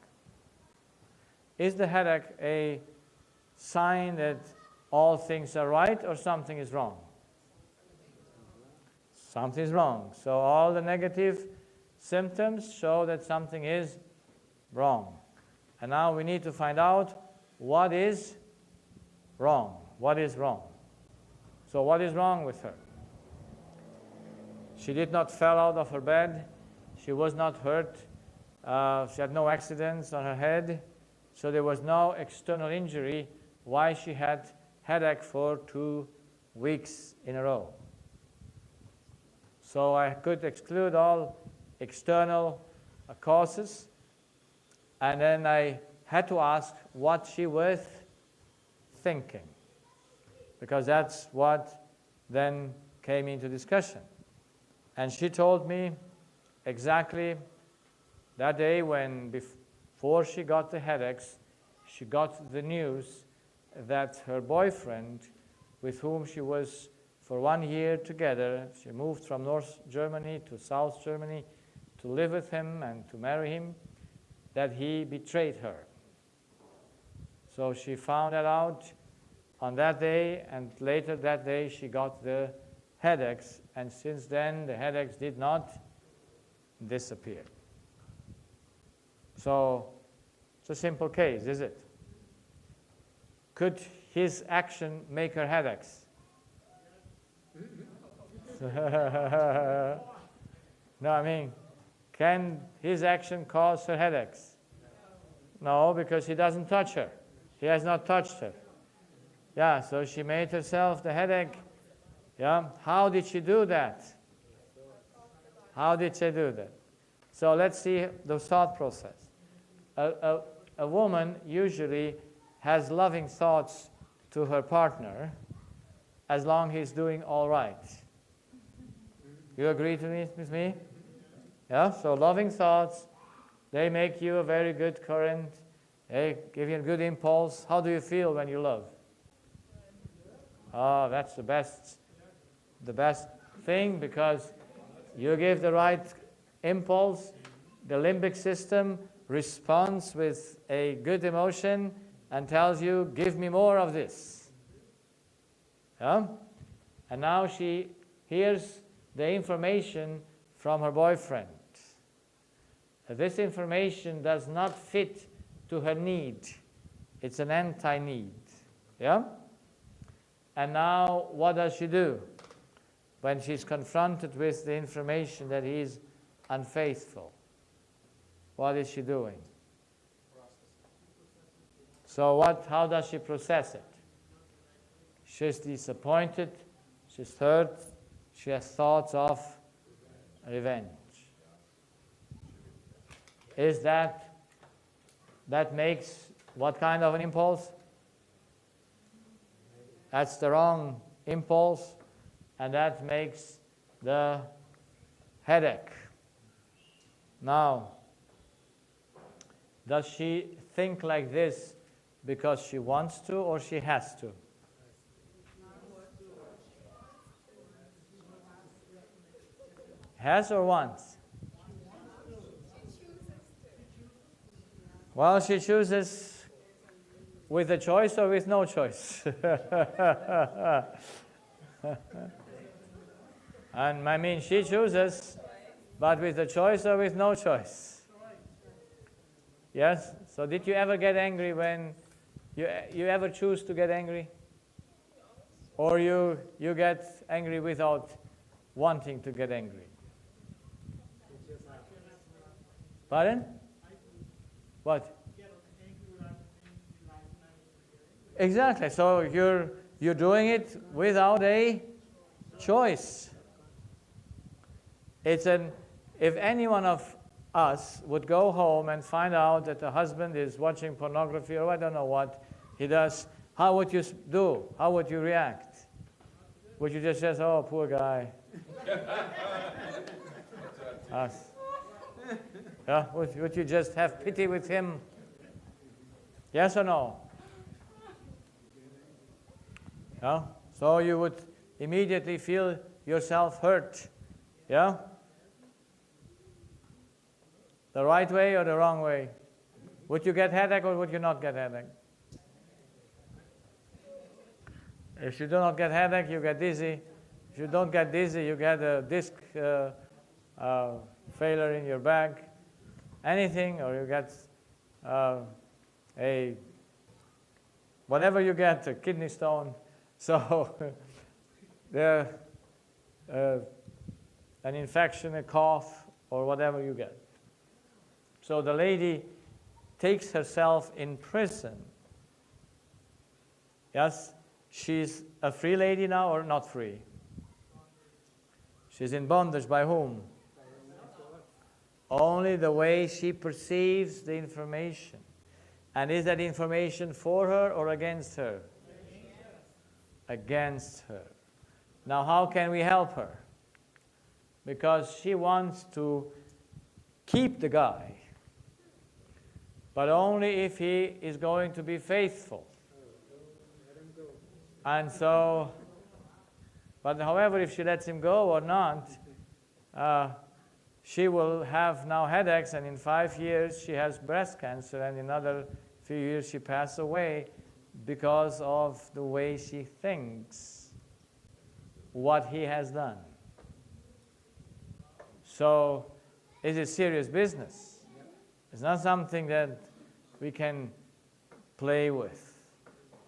Is the headache a sign that all things are right or something is wrong? Something is wrong. So all the negative symptoms show that something is wrong. And now we need to find out what is wrong. What is wrong? So what is wrong with her? She did not fall out of her bed. She was not hurt. She had no accidents on her head. So there was no external injury why she had headache for 2 weeks in a row. So I could exclude all external causes, and then I had to ask what she was thinking, because that's what then came into discussion. And she told me exactly that day when, before she got the headaches, she got the news that her boyfriend, with whom she was for 1 year together, she moved from North Germany to South Germany to live with him and to marry him, that he betrayed her. So she found that out on that day, and later that day she got the headaches, and since then the headaches did not disappear. So it's a simple case, is it? Could his action make her headaches? No, I mean, can his action cause her headaches? No, because he doesn't touch her. He has not touched her. Yeah, so she made herself the headache. Yeah, how did she do that? How did she do that? So let's see the thought process. A woman usually has loving thoughts to her partner, as long as he's doing all right. You agree with me? Yeah? So loving thoughts, they make you a very good current. They give you a good impulse. How do you feel when you love? Oh, that's the best thing, because you give the right impulse, the limbic system responds with a good emotion and tells you, give me more of this. Yeah? And now she hears the information from her boyfriend. This information does not fit to her need. It's an anti-need. Yeah? And now what does she do when she's confronted with the information that he's unfaithful? What is she doing? So how does she process it? She's disappointed, she's hurt, she has thoughts of revenge. Is that makes what kind of an impulse? That's the wrong impulse, and that makes the headache. Now, does she think like this because she wants to or she has to? Has or wants? Well, she chooses with a choice or with no choice. And I mean, she chooses, but with a choice or with no choice? Yes? So did you ever get angry when you ever choose to get angry? Or you get angry without wanting to get angry? Pardon? What? Exactly. So you're doing it without a choice. If any one of us would go home and find out that the husband is watching pornography or I don't know what he does, how would you do? How would you react? Would you just say, oh, poor guy? Us. Yeah? Would you just have pity with him? Yes or no? Yeah? So you would immediately feel yourself hurt. Yeah? The right way or the wrong way? Would you get headache or would you not get headache? If you do not get headache, you get dizzy. If you don't get dizzy, you get a disc failure in your back. Anything, or you get whatever you get, a kidney stone. So an infection, a cough, or whatever you get. So the lady takes herself in prison. Yes, she's a free lady now or not free? She's in bondage by whom? Only the way she perceives the information. And is that information for her or against her? Against her. Now how can we help her? Because she wants to keep the guy, but only if he is going to be faithful. And so, but however, if she lets him go or not, she will have now headaches, and in 5 years she has breast cancer, and in another few years she passes away because of the way she thinks what he has done. So it is serious business. It's not something that we can play with.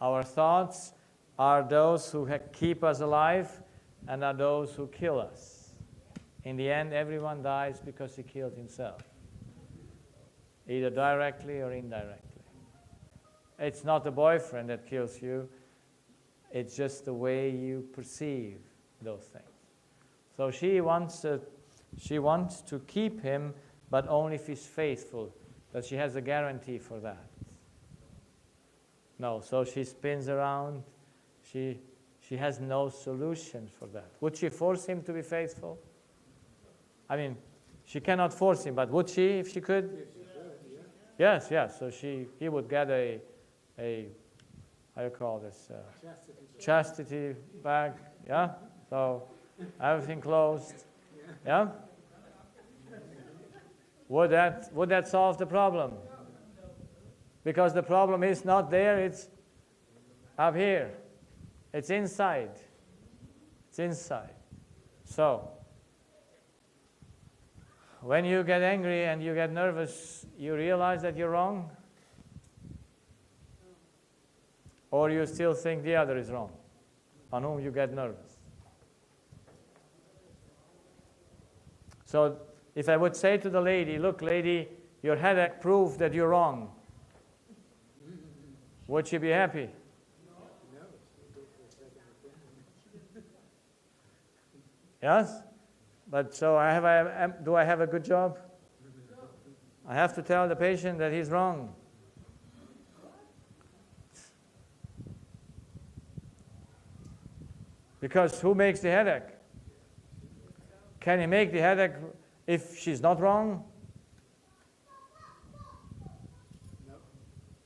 Our thoughts are those who keep us alive and are those who kill us. In the end, everyone dies because he killed himself, either directly or indirectly. It's not the boyfriend that kills you. It's just the way you perceive those things. So she wants to keep him, but only if he's faithful. But she has a guarantee for that. No, so she spins around. She She has no solution for that. Would she force him to be faithful? I mean, she cannot force him, but would she if she could? Yes, yes. So he would get a how you call this? Chastity bag, yeah? So everything closed, yeah? Would that solve the problem? Because the problem is not there, it's up here. It's inside. It's inside. So, when you get angry and you get nervous, you realize that you're wrong? Or you still think the other is wrong, on whom you get nervous? So, if I would say to the lady, look, lady, your headache proved that you're wrong, would she be happy? Yes? But so do I have a good job? I have to tell the patient that he's wrong. Because who makes the headache? Can he make the headache if she's not wrong?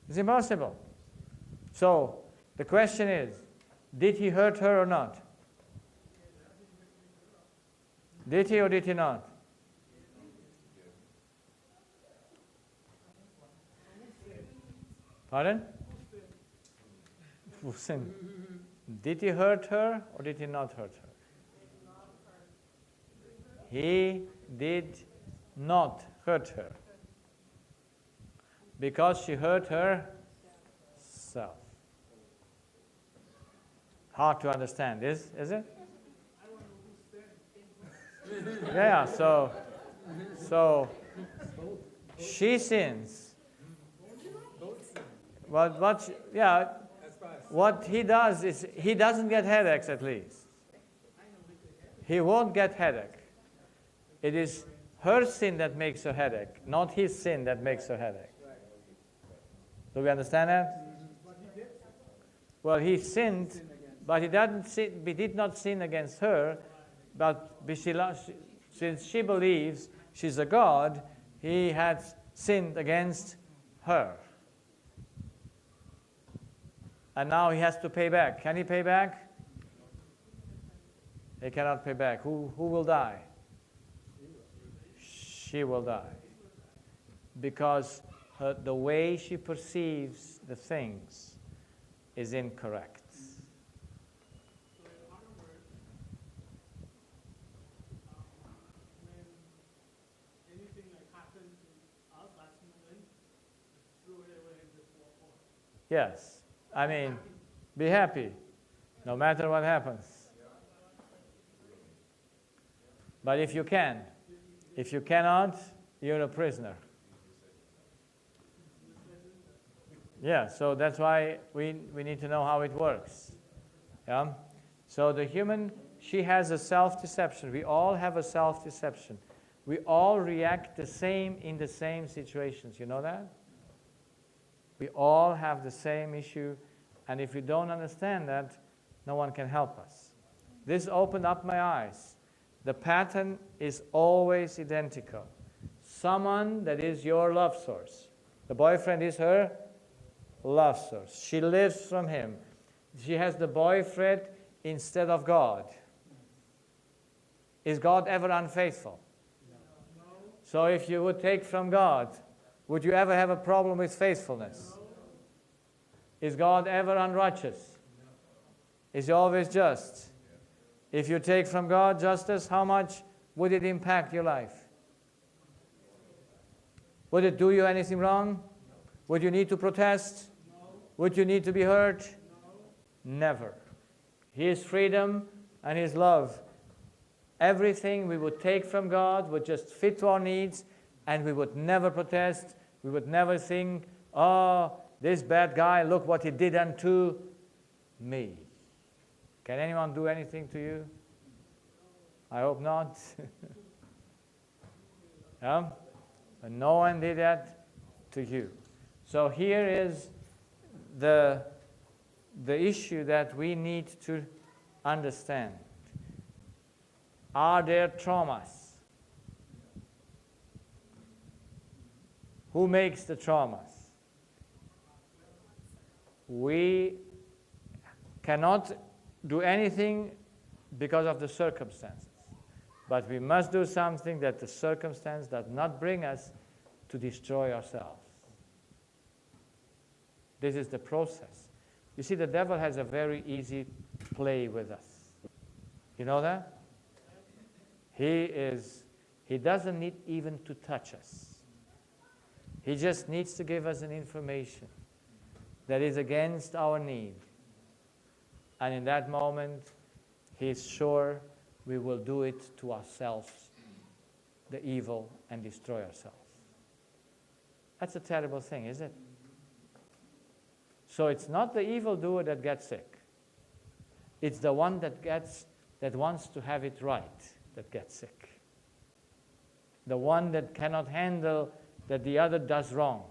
It's impossible. So the question is, did he hurt her or not? Did he or did he not? Pardon? Who sinned? Did he hurt her or did he not hurt her? He did not hurt her. Because she hurt herself. Hard to understand, is it? Yeah, so she sins. What he does is he doesn't get headaches at least. He won't get headache. It is her sin that makes her headache, not his sin that makes her headache. Do we understand that? Well, he sinned, but he did not sin against her, but since she believes she's a god, he had sinned against her. And now he has to pay back. Can he pay back? He cannot pay back. Who will die? She will die. Because the way she perceives the things is incorrect. So in other words, when anything like happens to us, that's moment, throw it away and just walk on. Yes. I mean, be happy, no matter what happens. But if you can, if you cannot, you're a prisoner. Yeah, so that's why we need to know how it works. Yeah? So the human, she has a self-deception. We all have a self-deception. We all react the same in the same situations. You know that? We all have the same issue, and if we don't understand that, no one can help us. This opened up my eyes. The pattern is always identical. Someone that is your love source. The boyfriend is her love source. She lives from him. She has the boyfriend instead of God. Is God ever unfaithful? No. So if you would take from God, would you ever have a problem with faithfulness? Is God ever unrighteous? Is he always just? If you take from God justice, how much would it impact your life? Would it do you anything wrong? Would you need to protest? Would you need to be hurt? Never. His freedom and his love. Everything we would take from God would just fit to our needs, and we would never protest. We would never think, oh, this bad guy, look what he did unto me. Can anyone do anything to you? I hope not. Yeah? But no one did that to you. So here is the issue that we need to understand. Are there traumas? Who makes the traumas? We cannot do anything because of the circumstances, but we must do something that the circumstance does not bring us to destroy ourselves. This is the process. You see, the devil has a very easy play with us. You know that? He doesn't need even to touch us. He just needs to give us an information that is against our need. And in that moment, he's sure we will do it to ourselves, the evil, and destroy ourselves. That's a terrible thing, isn't it? So it's not the evildoer that gets sick. It's the one that wants to have it right that gets sick. The one that cannot handle that the other does wrong.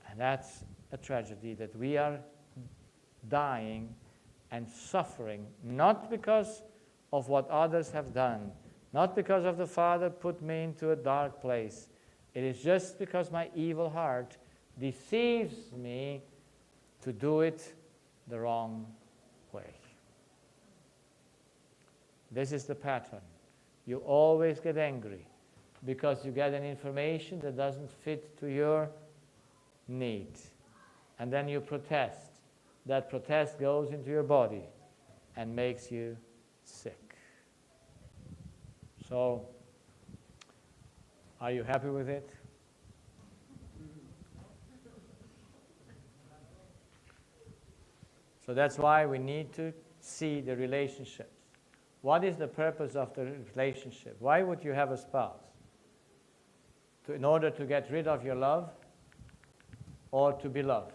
And that's a tragedy, that we are dying and suffering, not because of what others have done, not because of the Father put me into a dark place. It is just because my evil heart deceives me to do it the wrong way. This is the pattern. You always get angry because you get an information that doesn't fit to your need. And then you protest. That protest goes into your body and makes you sick. So, are you happy with it? So that's why we need to see the relationships. What is the purpose of the relationship? Why would you have a spouse? In order to get rid of your love or to be loved?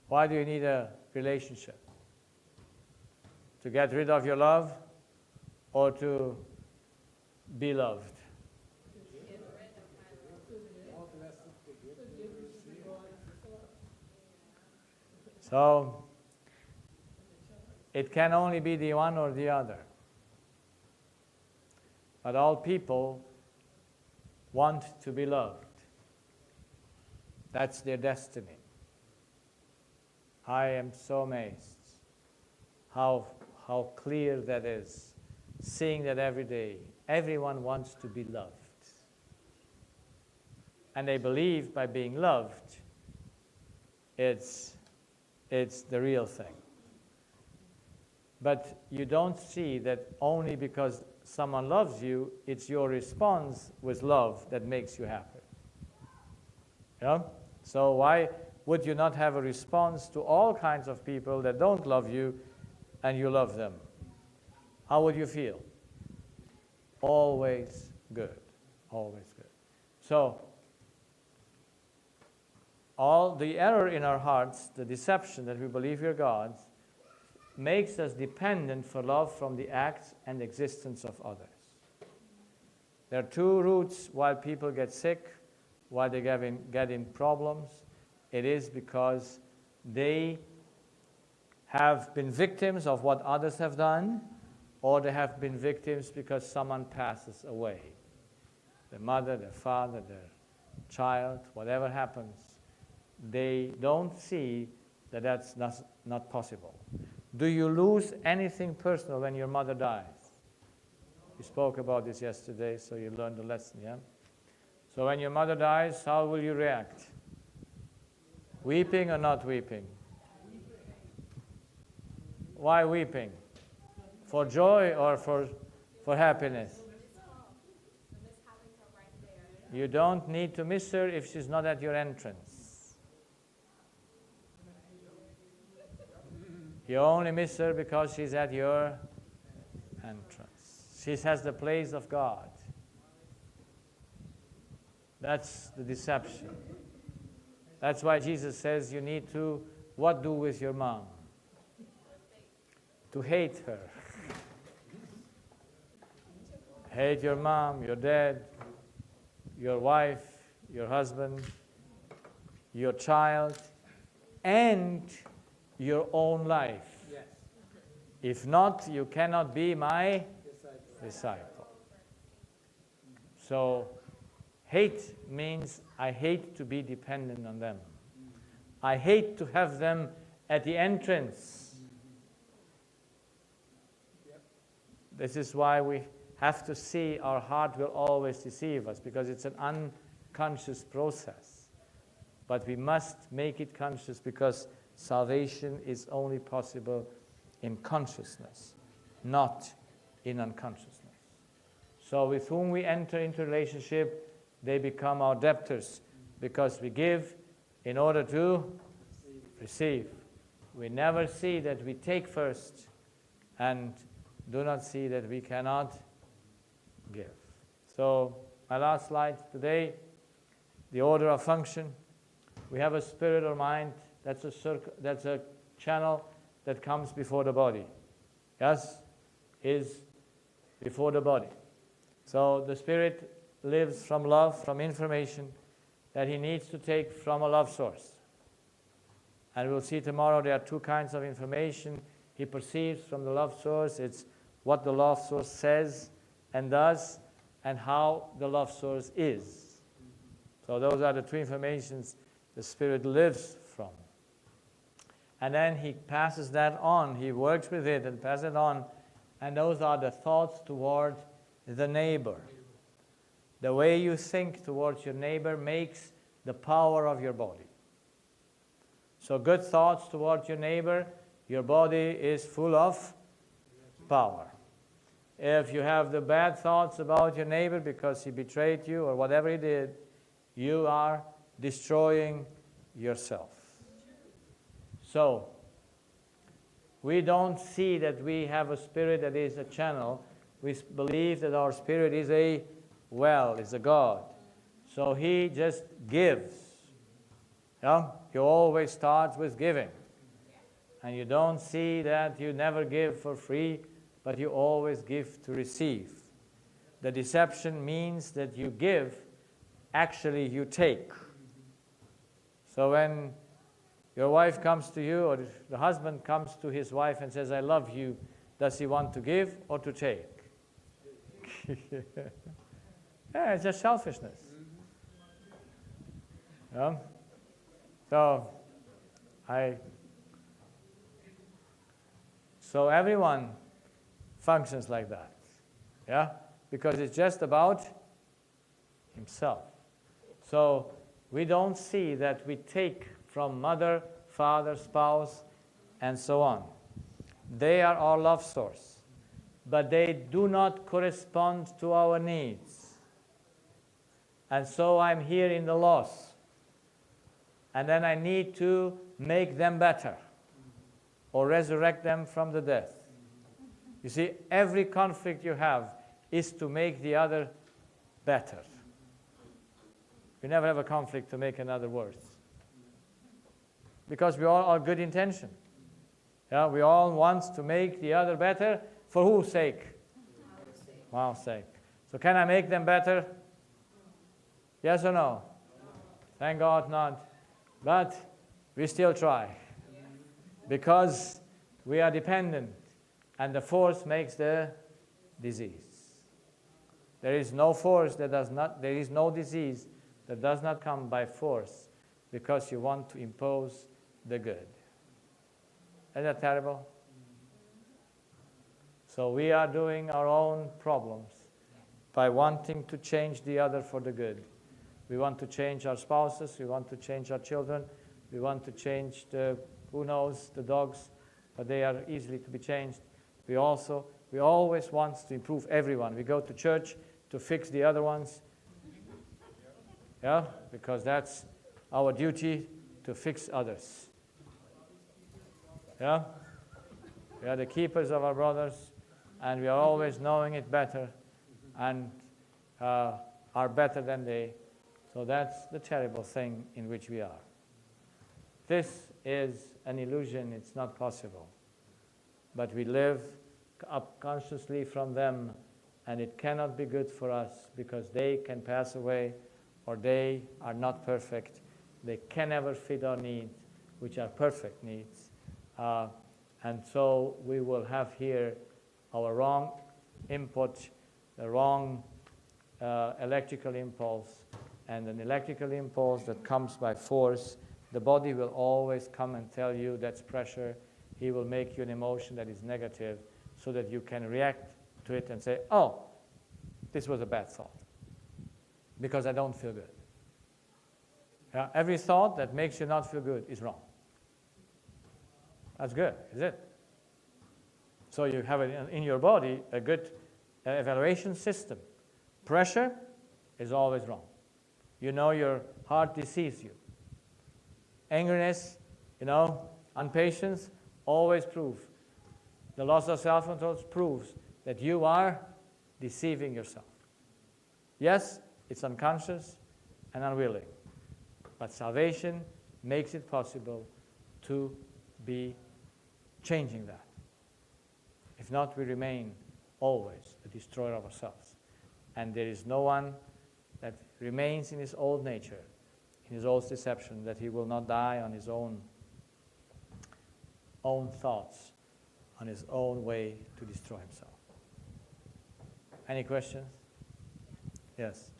Why do you need a relationship? To get rid of your love or to be loved? So, it can only be the one or the other. But all people want to be loved. That's their destiny. I am so amazed how clear that is, seeing that every day. Everyone wants to be loved. And they believe by being loved, it's the real thing. But you don't see that only because someone loves you, it's your response with love that makes you happy. You know? So why would you not have a response to all kinds of people that don't love you and you love them? How would you feel? Always good. Always good. So, all the error in our hearts, the deception that we believe we're God's, makes us dependent for love from the acts and existence of others. There are two roots why people get sick, why they get in problems. It is because they have been victims of what others have done, or they have been victims because someone passes away. Their mother, their father, their child, whatever happens, they don't see that that's not possible. Do you lose anything personal when your mother dies? We spoke about this yesterday, so you learned the lesson, yeah? So when your mother dies, how will you react? Weeping or not weeping? Why weeping? For joy or for happiness? You don't need to miss her if she's not at your entrance. You only miss her because she's at your entrance. She has the place of God. That's the deception. That's why Jesus says you need to, what do with your mom? To hate her. Hate your mom, your dad, your wife, your husband, your child, and your own life. Yes. If not, you cannot be my disciple. So, hate means I hate to be dependent on them. I hate to have them at the entrance. This is why we have to see our heart will always deceive us, because it's an unconscious process. But we must make it conscious, because salvation is only possible in consciousness, not in unconsciousness. So with whom we enter into relationship, they become our debtors, because we give in order to receive. We never see that we take first, and do not see that we cannot give. So my last slide today, the order of function. We have a spirit or mind. That's a channel that comes before the body. Yes, is before the body. So the spirit lives from love, from information that he needs to take from a love source. And we'll see tomorrow there are two kinds of information he perceives from the love source. It's what the love source says and does, and how the love source is. So those are the two informations the spirit lives from. And then he passes that on. He works with it and passes it on. And those are the thoughts toward the neighbor. The way you think towards your neighbor makes the power of your body. So good thoughts towards your neighbor, your body is full of power. If you have the bad thoughts about your neighbor because he betrayed you or whatever he did, you are destroying yourself. So, we don't see that we have a spirit that is a channel. We believe that our spirit is a well, is a God. So he just gives. Yeah? You always start with giving. And you don't see that you never give for free, but you always give to receive. The deception means that you give, actually you take. So when your wife comes to you, or the husband comes to his wife and says, I love you, does he want to give or to take? Yeah, it's just selfishness. Yeah? So everyone functions like that. Yeah? Because it's just about himself. So we don't see that we take from mother, father, spouse, and so on. They are our love source, but they do not correspond to our needs. And so I'm here in the loss. And then I need to make them better or resurrect them from the death. You see, every conflict you have is to make the other better. You never have a conflict to make another worse. Because we all are good intention. Yeah, we all want to make the other better. For whose sake? Our sake. So can I make them better? Yes or no? Thank God not. But we still try. Because we are dependent. And the force makes the disease. There is no force that does not, there is no disease that does not come by force because you want to impose the good. Isn't that terrible? So we are doing our own problems by wanting to change the other for the good. We want to change our spouses, we want to change our children, we want to change the, who knows, the dogs, but they are easily to be changed. We always want to improve everyone. We go to church to fix the other ones. Yeah, because that's our duty, to fix others. Yeah? We are the keepers of our brothers, and we are always knowing it better and are better than they. So that's the terrible thing in which we are. This is an illusion. It's not possible. But we live up consciously from them, and it cannot be good for us because they can pass away or they are not perfect. They can never fit our needs, which are perfect needs. And so we will have here our wrong input, the wrong electrical impulse, and an electrical impulse that comes by force. The body will always come and tell you that's pressure. He will make you an emotion that is negative so that you can react to it and say, oh, this was a bad thought because I don't feel good. Yeah? Every thought that makes you not feel good is wrong. That's good, is it? So you have in your body a good evaluation system. Pressure is always wrong. You know your heart deceives you. Angriness, impatience, always prove. The loss of self-control proves that you are deceiving yourself. Yes, it's unconscious and unwilling, but salvation makes it possible to be changing that. If not, we remain always the destroyer of ourselves. And there is no one that remains in his old nature, in his old deception, that he will not die on his own thoughts, on his own way to destroy himself. Any questions? Yes.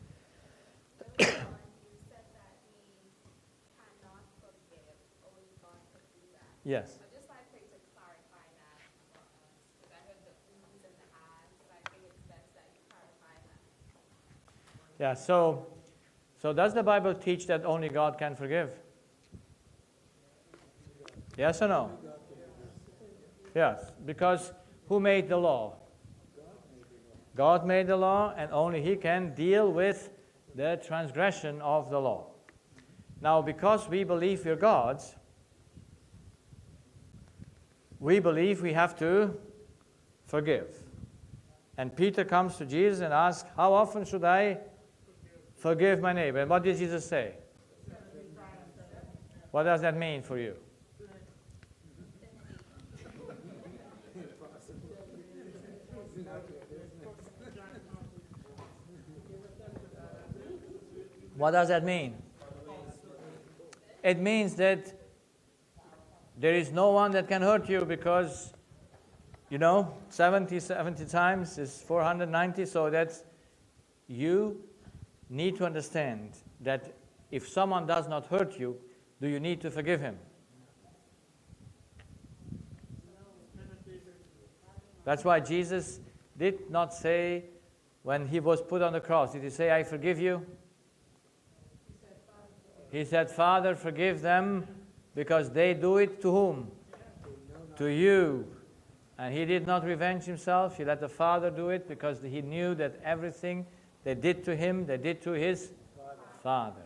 You said that we cannot forgive, only God could do that. Yes. I'd just like for you to clarify that for us, because I heard the oohs and the ahs, but I think it's best that you clarify that. Yeah, so does the Bible teach that only God can forgive? Yes or no? Yes, because who made the law? God made the law, and only He can deal with the transgression of the law. Now, because we believe we're gods, we believe we have to forgive. And Peter comes to Jesus and asks, how often should I forgive my neighbor? And what did Jesus say? What does that mean for you? What does that mean? It means that there is no one that can hurt you because, 70 times is 490, so that's, you need to understand that if someone does not hurt you, do you need to forgive him? That's why Jesus did not say, when he was put on the cross, did he say, I forgive you? He said, Father, forgive them, because they do it to whom? To you. And he did not revenge himself. He let the Father do it, because he knew that everything they did to him, they did to his Father.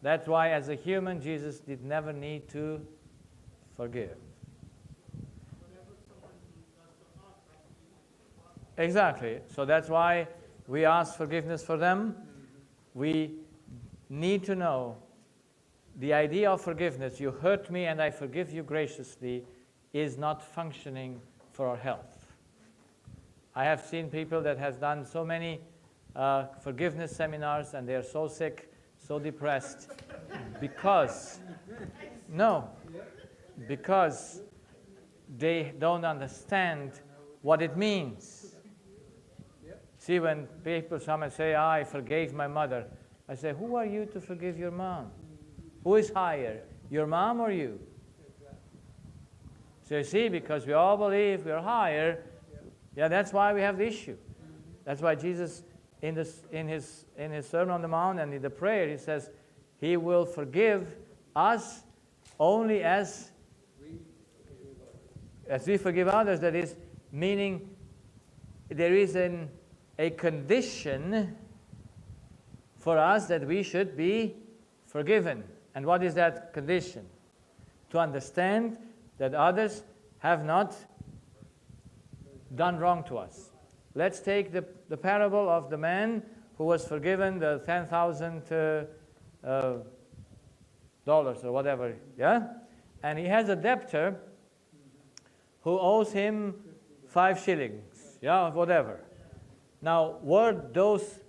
That's why, as a human, Jesus did never need to forgive. Exactly. So that's why we ask forgiveness for them. We need to know the idea of forgiveness, you hurt me and I forgive you graciously, is not functioning for our health. I have seen people that have done so many forgiveness seminars and they are so sick, so depressed, because they don't understand what it means. See, when people come and say, I forgave my mother, I say, who are you to forgive your mom? Who is higher, your mom or you? So you see, because we all believe we're higher, that's why we have the issue. That's why Jesus, in his Sermon on the Mount and in the prayer, he says, he will forgive us only as we forgive others. That is, meaning there is a condition for us that we should be forgiven. And what is that condition? To understand that others have not done wrong to us. Let's take the parable of the man who was forgiven the $10,000 or whatever, and he has a debtor who owes him 5 shillings, whatever. Now, were those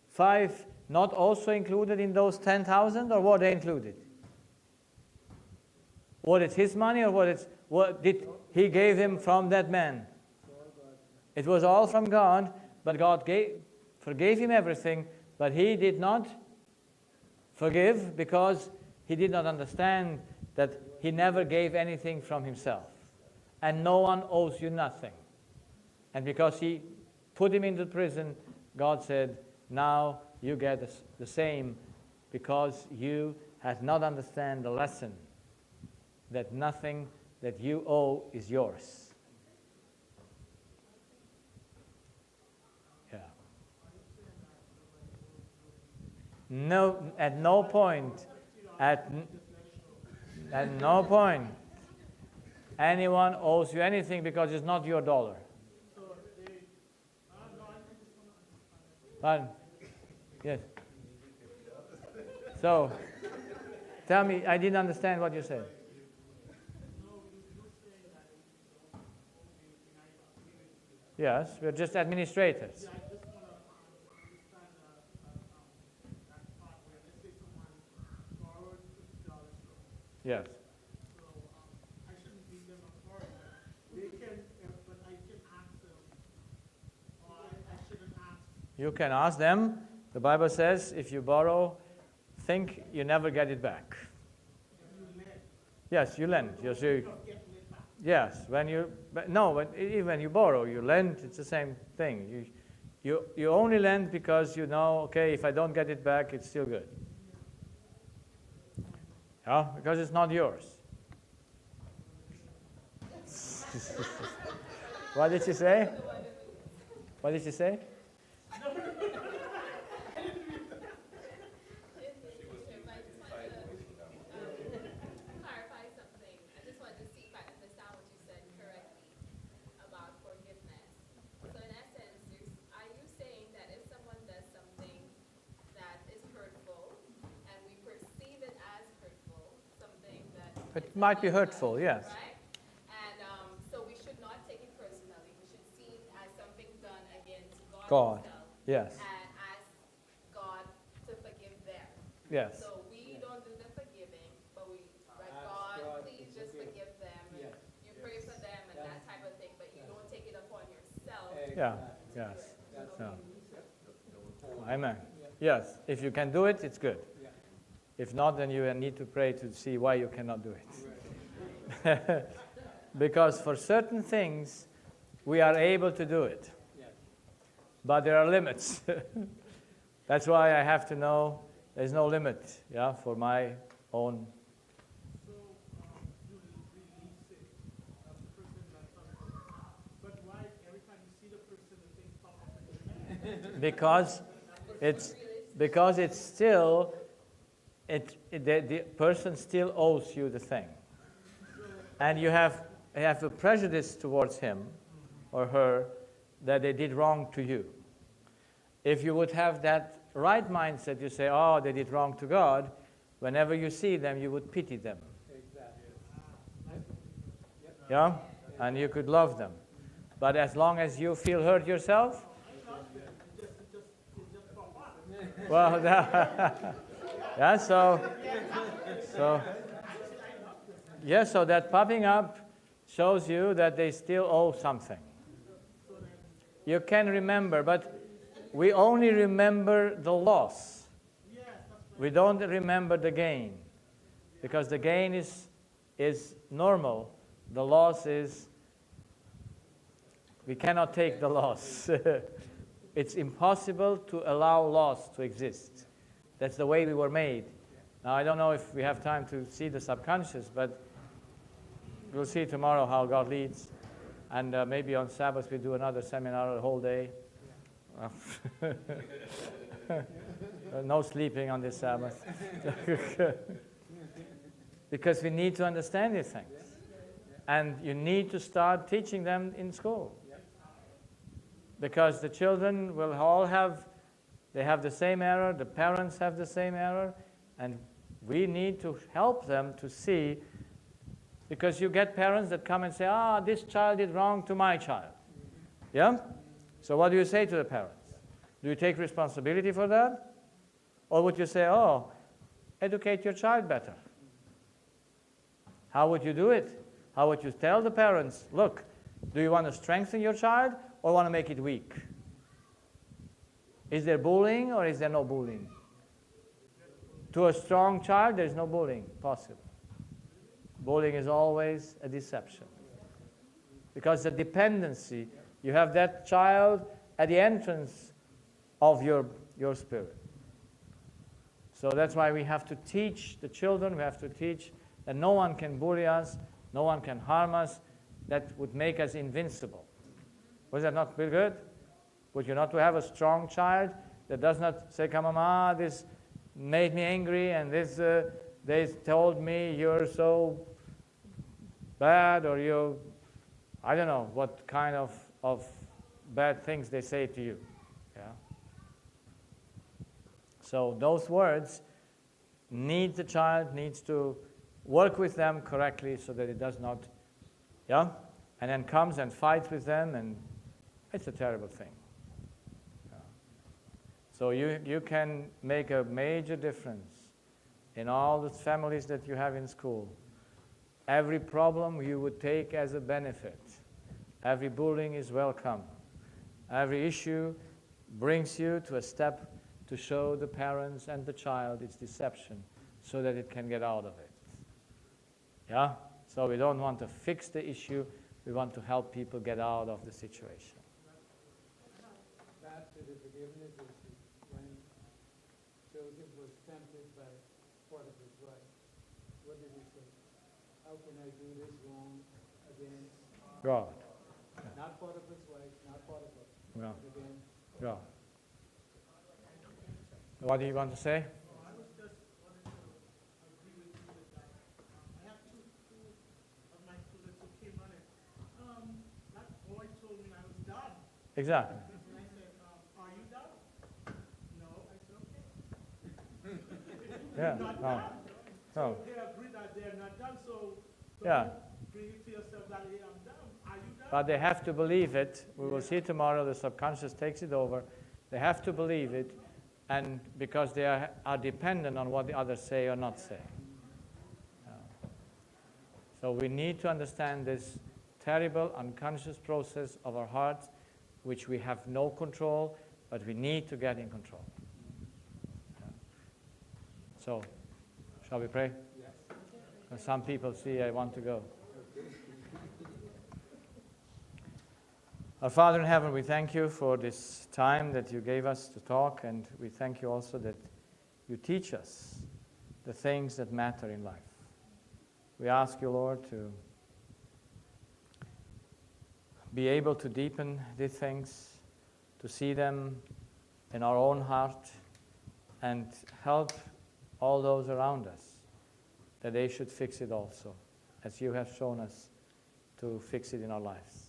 5 not also included in those 10,000, or were they included? Was it his money or what did he gave him from that man? It was all from God, but God forgave him everything, but he did not forgive because he did not understand that he never gave anything from himself. And no one owes you nothing. And because he put him into prison, God said, now you get the same, because you have not understand the lesson that nothing that you owe is yours. Yeah. No, at no point, at no point, anyone owes you anything because it's not your dollar. Pardon? Yes. So, tell me, I didn't understand what you said. Yes, we're just administrators. Yes. I shouldn't beat them up for it. They can, but I can ask them, or I shouldn't ask. You can ask them. The Bible says if you borrow, think you never get it back. Yes, you lend. Yes, even when you borrow, you lend. It's the same thing. You only lend because you know, okay, if I don't get it back, it's still good. Yeah, because it's not yours. What did you say? What did you say? Clarify something. I just wanted to see if I understand what you said correctly about forgiveness. So in essence, are you saying that if someone does something that is hurtful, and we perceive it as hurtful, something that It might be hurtful, yes. right? And so we should not take it personally. We should see it as something done against God himself, Yes. and ask God to forgive them. Yes. So we don't do the forgiving, but we, like, God, please just forgive them. And you pray for them and that type of thing, but you don't take it upon yourself. Yeah. Yes. So. Amen. Yes. If you can do it, it's good. If not, then you need to pray to see why you cannot do it. Because for certain things, we are able to do it. But there are limits. That's why I have to know there's no limit, for my own. So you release it, the person that's on it. But why every time you see the person, the things pop up in your head? Because it's still, the person still owes you the thing. And you have a prejudice towards him or her that they did wrong to you. If you would have that right mindset, you say, oh, they did wrong to God, whenever you see them, you would pity them. Yeah? And you could love them. But as long as you feel hurt yourself, well, yeah, so that popping up shows you that they still owe something. You can remember, but we only remember the loss. We don't remember the gain, because the gain is normal. The loss is, we cannot take the loss. It's impossible to allow loss to exist. That's the way we were made. Now, I don't know if we have time to see the subconscious, but we'll see tomorrow how God leads. And maybe on Sabbath we do another seminar a whole day. No sleeping on this Sabbath. Because we need to understand these things. And you need to start teaching them in school. Because the children will all have the same error, the parents have the same error, and we need to help them to see, because you get parents that come and say, this child did wrong to my child. Yeah? So what do you say to the parents? Do you take responsibility for that? Or would you say, educate your child better? How would you do it? How would you tell the parents, look, do you want to strengthen your child or want to make it weak? Is there bullying or is there no bullying? To a strong child, there is no bullying possible. Bullying is always a deception. Because the dependency, you have that child at the entrance of your spirit. So that's why we have to teach the children, we have to teach that no one can bully us, no one can harm us. That would make us invincible. Was that not feel good? Would you not have a strong child that does not say, come on, this made me angry, and this they told me you're so bad, or you, I don't know what kind of bad things they say to you. Yeah. So those words the child needs to work with them correctly so that it does not, yeah, and then comes and fights with them, and it's a terrible thing. Yeah. So you can make a major difference in all the families that you have in school. Every problem you would take as a benefit. Every bullying is welcome. Every issue brings you to a step to show the parents and the child its deception so that it can get out of it. Yeah? So we don't want to fix the issue. We want to help people get out of the situation. Back to the forgiveness issue. When Joseph was tempted by Potiphar's wife, what did he say? How can I do this wrong against God. not Potiphar's wife, not Potiphar, Yeah. but against God. What do you want to say? I was just wanted to agree with you with that. I have two of my students who came on it. That boy told me I was done. Exactly. And I said, are you done? No. I said, okay. Yeah. Not No. done. No. So they agree that they're not done. So Yeah. bring it to yourself that, hey, I'm done. Are you done? But they have to believe it. We will see tomorrow. The subconscious takes it over. They have to believe it, and because they are dependent on what the others say or not say. So we need to understand this terrible unconscious process of our hearts, which we have no control, but we need to get in control. So, shall we pray? Yes. Some people see I want to go. Our Father in heaven, we thank you for this time that you gave us to talk, and we thank you also that you teach us the things that matter in life. We ask you, Lord, to be able to deepen these things, to see them in our own heart, and help all those around us, that they should fix it also, as you have shown us to fix it in our lives.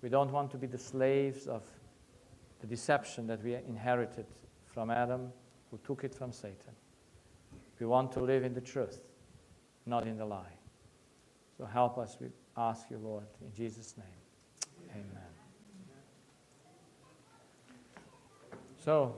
We don't want to be the slaves of the deception that we inherited from Adam, who took it from Satan. We want to live in the truth, not in the lie. So help us, we ask you, Lord, in Jesus' name. Amen. So